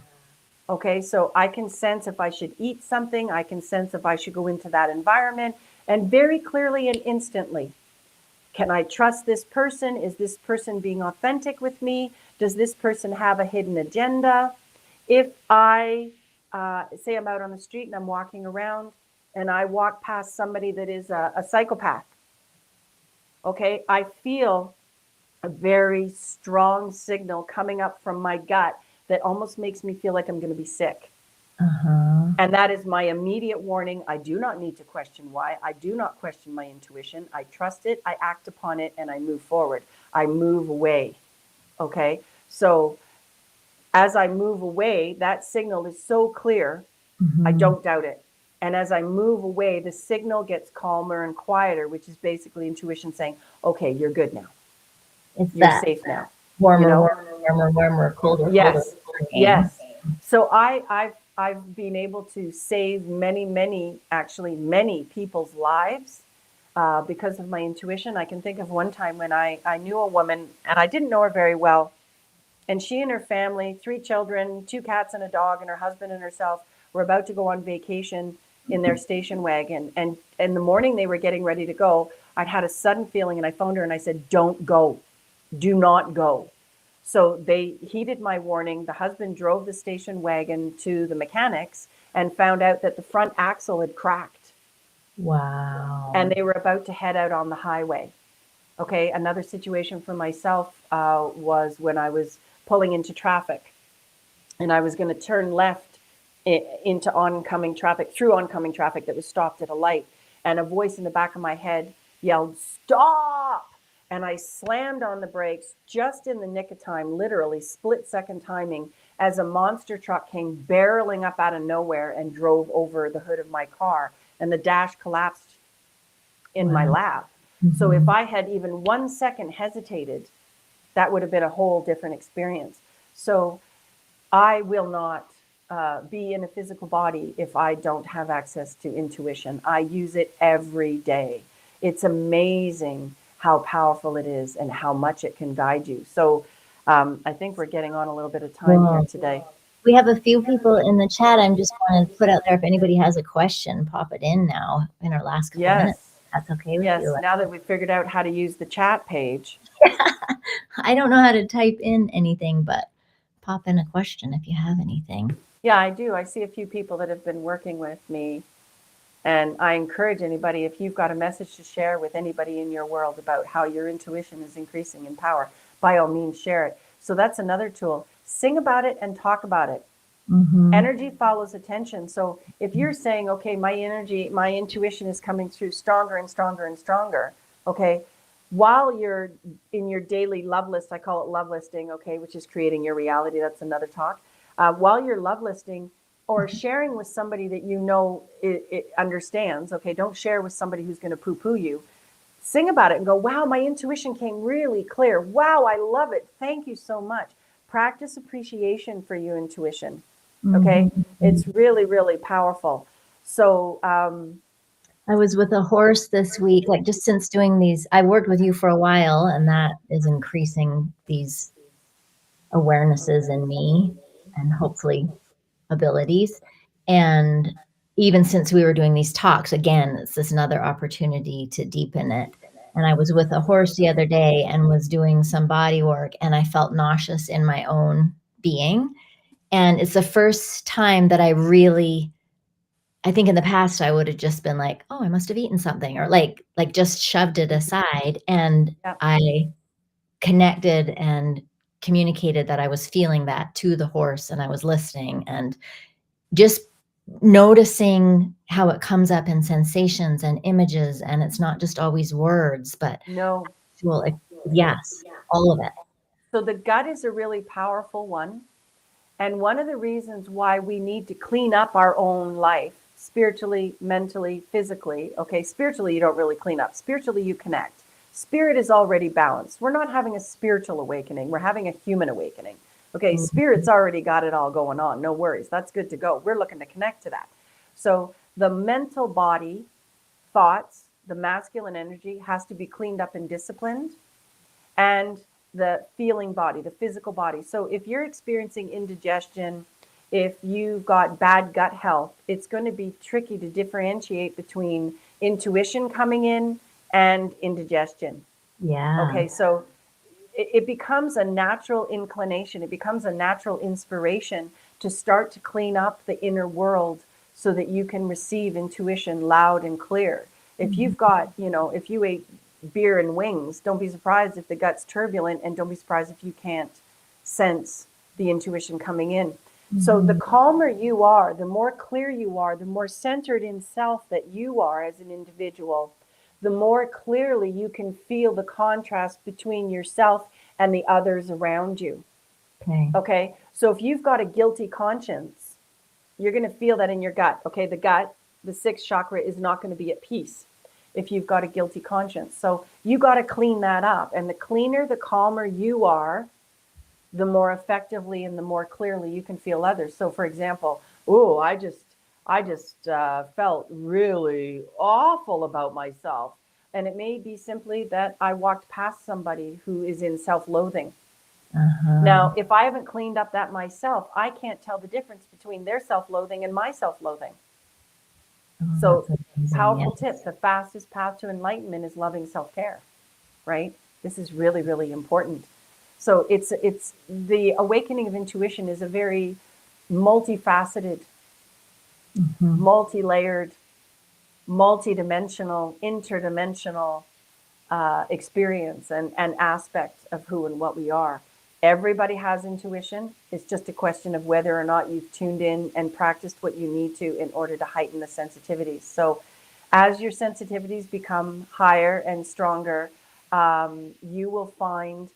Okay, so I can sense if I should eat something, I can sense if I should go into that environment, and very clearly and instantly. Can I trust this person? Is this person being authentic with me? Does this person have a hidden agenda? If I say I'm out on the street and I'm walking around and I walk past somebody that is a psychopath, okay, I feel a very strong signal coming up from my gut that almost makes me feel like I'm going to be sick. Uh-huh. And that is my immediate warning. I do not need to question why. I do not question my intuition. I trust it, I act upon it, and I move forward. I move away. Okay. So as I move away, that signal is so clear, I Mm-hmm. don't doubt it. And as I move away, the signal gets calmer and quieter, which is basically intuition saying, okay, you're good now. It's You're that safe now. You warmer, know? warmer, warmer, warmer, colder, colder, Yes. colder game. Yes. So I've been able to save actually many people's lives because of my intuition. I can think of one time when I knew a woman and I didn't know her very well. And she and her family, 3 children, 2 cats and a dog, and her husband and herself were about to go on vacation in their station wagon. And in the morning they were getting ready to go, I'd had a sudden feeling and I phoned her and I said, don't go, do not go. So they heeded my warning. The husband drove the station wagon to the mechanics and found out that the front axle had cracked. Wow. And they were about to head out on the highway. Okay, another situation for myself was when I was pulling into traffic and I was going to turn left into oncoming traffic, through oncoming traffic that was stopped at a light. And a voice in the back of my head yelled, stop! And I slammed on the brakes just in the nick of time, literally split-second timing, as a monster truck came barreling up out of nowhere and drove over the hood of my car. And the dash collapsed in my lap. So if I had even 1 second hesitated, that would have been a whole different experience. So I will not be in a physical body if I don't have access to intuition. I use it every day. It's amazing how powerful it is and how much it can guide you. So I think we're getting on a little bit of time here today. We have a few people in the chat. I'm just want to put out there, if anybody has a question, pop it in now in our last couple minutes. That's okay with you. Now that we've figured out how to use the chat page. I don't know how to type in anything, but pop in a question if you have anything. Yeah, I do. I see a few people that have been working with me. And I encourage anybody, if you've got a message to share with anybody in your world about how your intuition is increasing in power, by all means, share it. So that's another tool. Sing about it and talk about it. Energy follows attention. So if you're saying, okay, my intuition is coming through stronger and stronger and stronger, okay, while you're in your daily love list, I call it love listing, okay, which is creating your reality. That's another talk. While you're love listing or sharing with somebody that you know it understands, okay, don't share with somebody who's going to poo-poo you. Sing about it and go, wow, my intuition came really clear. Wow, I love it. Thank you so much. Practice appreciation for your intuition. Okay, it's really, really powerful. So I was with a horse this week, like just since doing these, I worked with you for a while, and that is increasing these awarenesses in me and hopefully abilities. And even since we were doing these talks, again, it's this another opportunity to deepen it. And I was with a horse the other day and was doing some body work, and I felt nauseous in my own being. And it's the first time that I think in the past I would have just been like, oh, I must have eaten something, or like just shoved it aside. And I connected and communicated that I was feeling that to the horse, and I was listening and just noticing how it comes up in sensations and images. And it's not just always words, but yes, all of it. So the gut is a really powerful one. And one of the reasons why we need to clean up our own life, spiritually, mentally, physically, okay, spiritually, you don't really clean up. Spiritually, you connect. Spirit is already balanced. We're not having a spiritual awakening. We're having a human awakening. Okay, spirit's already got it all going on. No worries. That's good to go. We're looking to connect to that. So the mental body, thoughts, the masculine energy has to be cleaned up and disciplined. And the feeling body, the physical body. So if you're experiencing indigestion, if you've got bad gut health, it's going to be tricky to differentiate between intuition coming in and indigestion. Yeah. Okay, so it becomes a natural inclination. It becomes a natural inspiration to start to clean up the inner world so that you can receive intuition loud and clear. If you've got, if you ate beer and wings, don't be surprised if the gut's turbulent, and don't be surprised if you can't sense the intuition coming in. So the calmer you are, the more clear you are, the more centered in self that you are as an individual, the more clearly you can feel the contrast between yourself and the others around you. Okay. So if you've got a guilty conscience, you're going to feel that in your gut. Okay. The gut, the sixth chakra, is not going to be at peace if you've got a guilty conscience. So you got to clean that up. And the cleaner, the calmer you are, the more effectively and the more clearly you can feel others. So for example, I just felt really awful about myself. And it may be simply that I walked past somebody who is in self-loathing. Now, if I haven't cleaned up that myself, I can't tell the difference between their self-loathing and my self-loathing. Oh, So, that's amazing. powerful tip, Yes. the fastest path to enlightenment is loving self-care, right? This is really, really important. So it's the awakening of intuition is a very multifaceted, Hmm. multi-layered, multi-dimensional, interdimensional experience and aspect of who and what we are. Everybody has intuition. It's just a question of whether or not you've tuned in and practiced what you need to in order to heighten the sensitivities. So, as your sensitivities become higher and stronger, you will find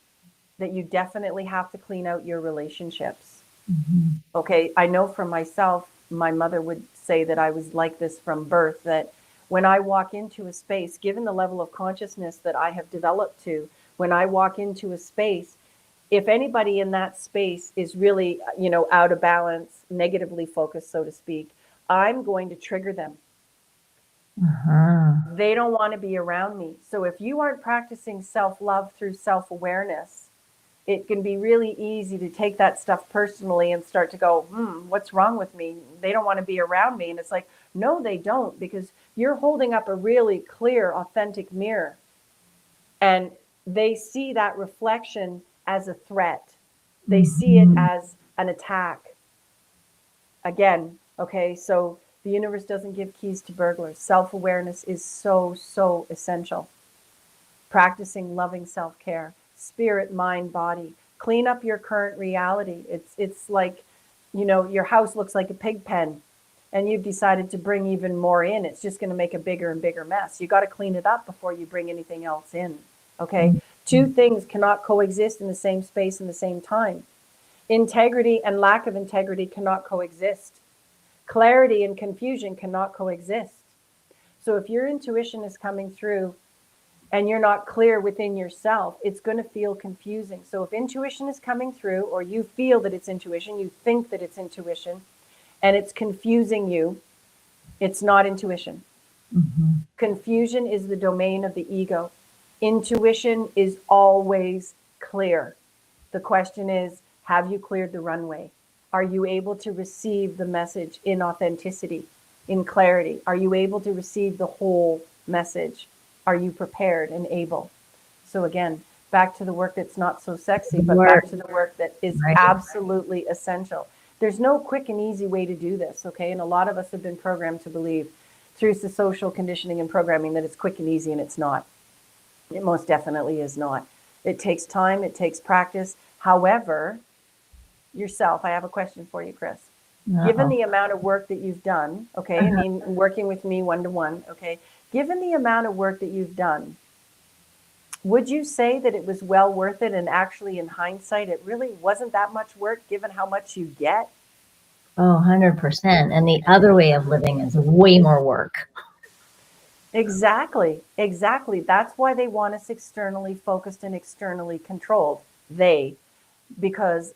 that you definitely have to clean out your relationships. Hmm. Okay, I know for myself, my mother would say that I was like this from birth, that when I walk into a space, given the level of consciousness that I have developed to, when I walk into a space, if anybody in that space is really, out of balance, negatively focused, so to speak, I'm going to trigger them. Uh-huh. They don't want to be around me. So if you aren't practicing self love through self awareness, it can be really easy to take that stuff personally and start to go, what's wrong with me? They don't want to be around me. And it's like, no, they don't, because you're holding up a really clear, authentic mirror. And they see that reflection as a threat, they see it Hmm. as an attack. Again, okay, so the universe doesn't give keys to burglars. Self awareness is so, so essential. Practicing loving self-care, spirit, mind, body. Clean up your current reality. It's like, your house looks like a pig pen and you've decided to bring even more in. It's just going to make a bigger and bigger mess. You got to clean it up before you bring anything else in. Okay? Two things cannot coexist in the same space and the same time. Integrity and lack of integrity cannot coexist. Clarity and confusion cannot coexist. So if your intuition is coming through and you're not clear within yourself, it's going to feel confusing. So if intuition is coming through, or you feel that it's intuition, you think that it's intuition, and it's confusing you, it's not intuition. Hmm. Confusion is the domain of the ego. Intuition is always clear. The question is, have you cleared the runway? Are you able to receive the message in authenticity, in clarity? Are you able to receive the whole message? Are you prepared and able? So again, back to the work that's not so sexy, but Work, back to the work that is right? absolutely essential. There's no quick and easy way to do this, okay? And a lot of us have been programmed to believe through the social conditioning and programming that it's quick and easy, and it's not. It most definitely is not. It takes time, it takes practice. However, yourself, I have a question for you, Chris. Given Uh-oh. the amount of work that you've done, okay, I mean, working with me one to one, okay, given the amount of work that you've done, would you say that it was well worth it? And actually, in hindsight, it really wasn't that much work given how much you get? Oh, 100%. And the other way of living is way more work. Exactly, exactly. That's why they want us externally focused and externally controlled. Because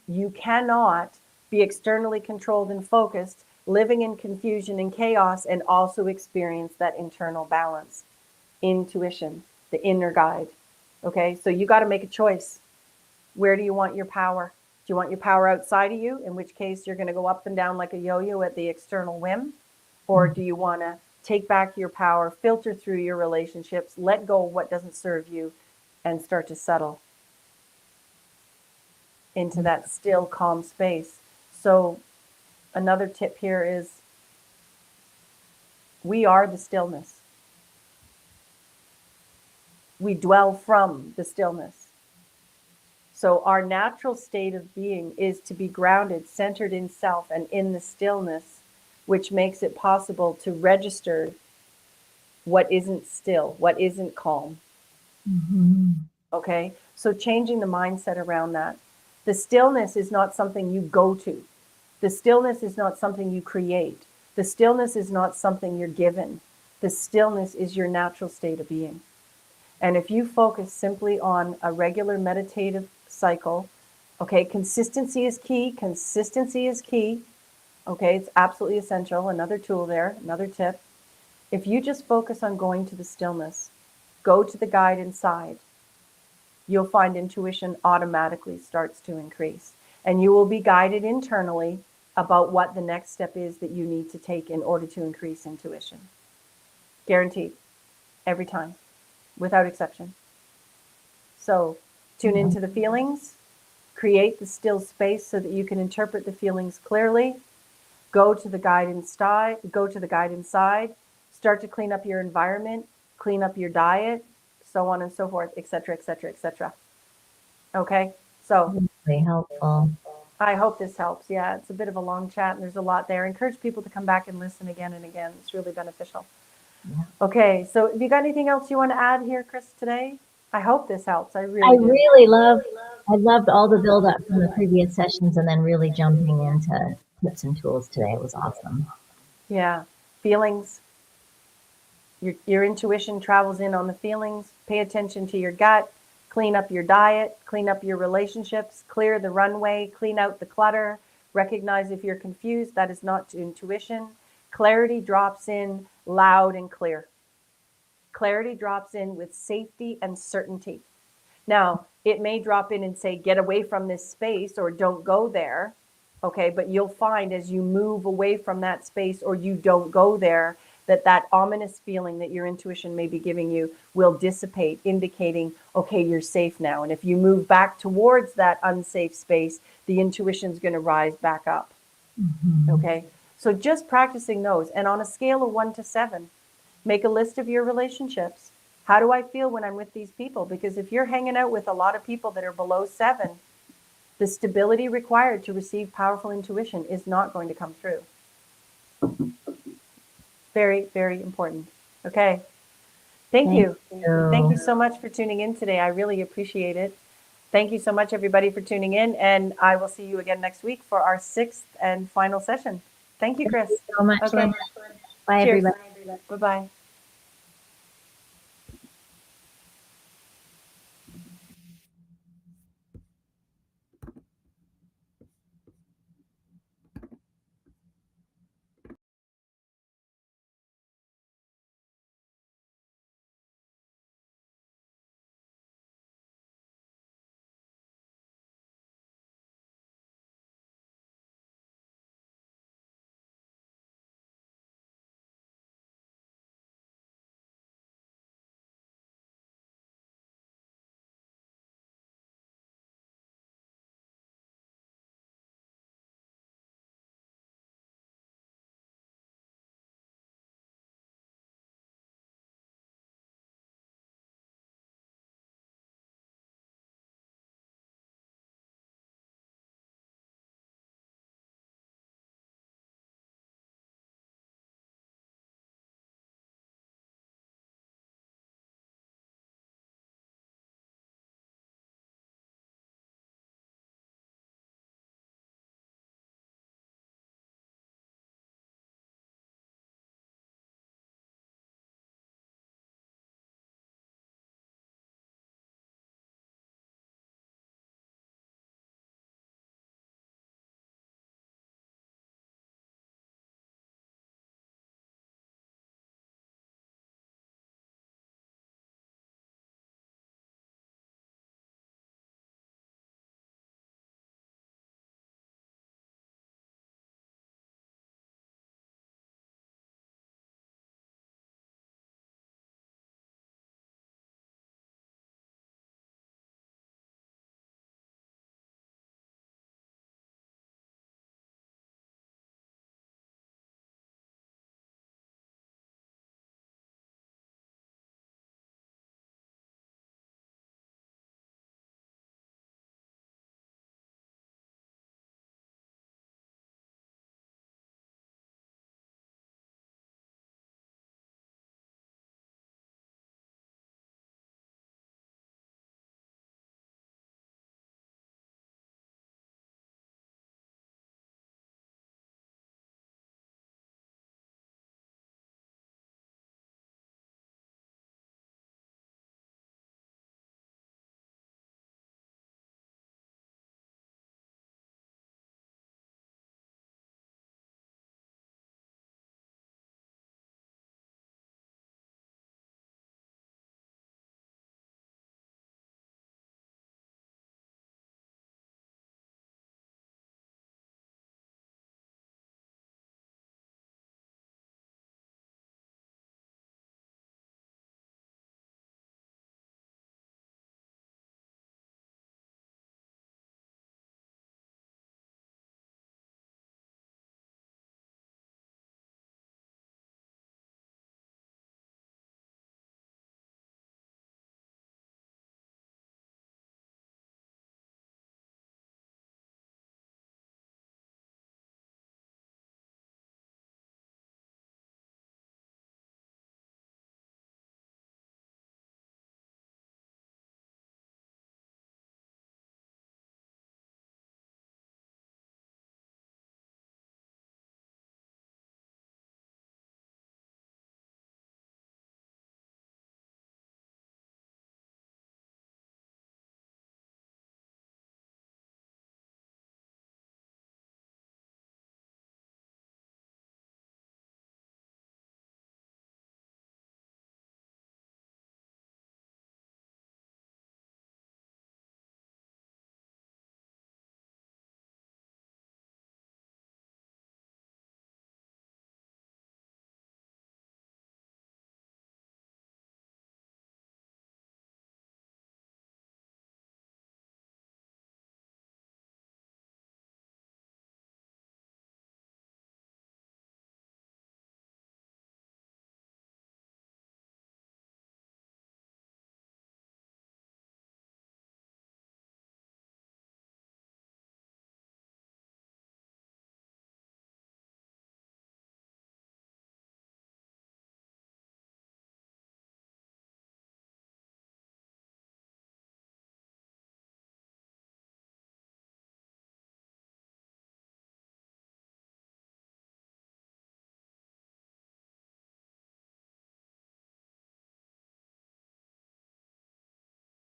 you cannot be externally controlled and focused, living in confusion and chaos, and also experience that internal balance, intuition, the inner guide. Okay, so you got to make a choice. Where do you want your power? Do you want your power outside of you, in which case you're going to go up and down like a yo yo at the external whim? Or do you want to take back your power, filter through your relationships, let go of what doesn't serve you, and start to settle into that still, calm space? So, another tip here is we are the stillness. We dwell from the stillness. So, our natural state of being is to be grounded, centered in self and in the stillness, which makes it possible to register what isn't still, what isn't calm. Hmm. Okay? So, changing the mindset around that. The stillness is not something you go to, the stillness is not something you create, the stillness is not something you're given. The stillness is your natural state of being. And if you focus simply on a regular meditative cycle, okay, consistency is key. Consistency is key. Okay, it's absolutely essential. Another tool there, another tip. If you just focus on going to the stillness, go to the guide inside, you'll find intuition automatically starts to increase. And you will be guided internally about what the next step is that you need to take in order to increase intuition. Guaranteed. Every time, without exception. So tune into the feelings, create the still space so that you can interpret the feelings clearly. Go to the guidance side, start to clean up your environment, clean up your diet, so on and so forth, et cetera, et cetera, et cetera. Okay, so Very helpful. I hope this helps. Yeah, it's a bit of a long chat and there's a lot there. Encourage people to come back and listen again and again. It's really beneficial. Yeah. Okay, so have you got anything else you want to add here, Chris, today? I hope this helps. I I really do. really loved all the build up from the previous sessions and then really jumping into tips and tools today. It was awesome. Yeah, feelings. Your intuition travels in on the feelings. Pay attention to your gut. Clean up your diet. Clean up your relationships. Clear the runway. Clean out the clutter. Recognize if you're confused. That is not intuition. Clarity drops in loud and clear. Clarity drops in with safety and certainty. Now, it may drop in and say, get away from this space or don't go there. Okay, but you'll find as you move away from that space or you don't go there, that ominous feeling that your intuition may be giving you will dissipate, indicating, okay, you're safe now. And if you move back towards that unsafe space, the intuition's going to rise back up. Okay, so just practicing those. And on a scale of 1 to 7, make a list of your relationships. How do I feel when I'm with these people? Because if you're hanging out with a lot of people that are below 7, the stability required to receive powerful intuition is not going to come through. Very, very important. Okay. Thank you. Thank you so much for tuning in today. I really appreciate it. Thank you so much, everybody, for tuning in. And I will see you again next week for our 6th and final session. Thank you, Chris. Thank you so much, Okay. Linda. Bye, Cheers. everybody. Bye-bye.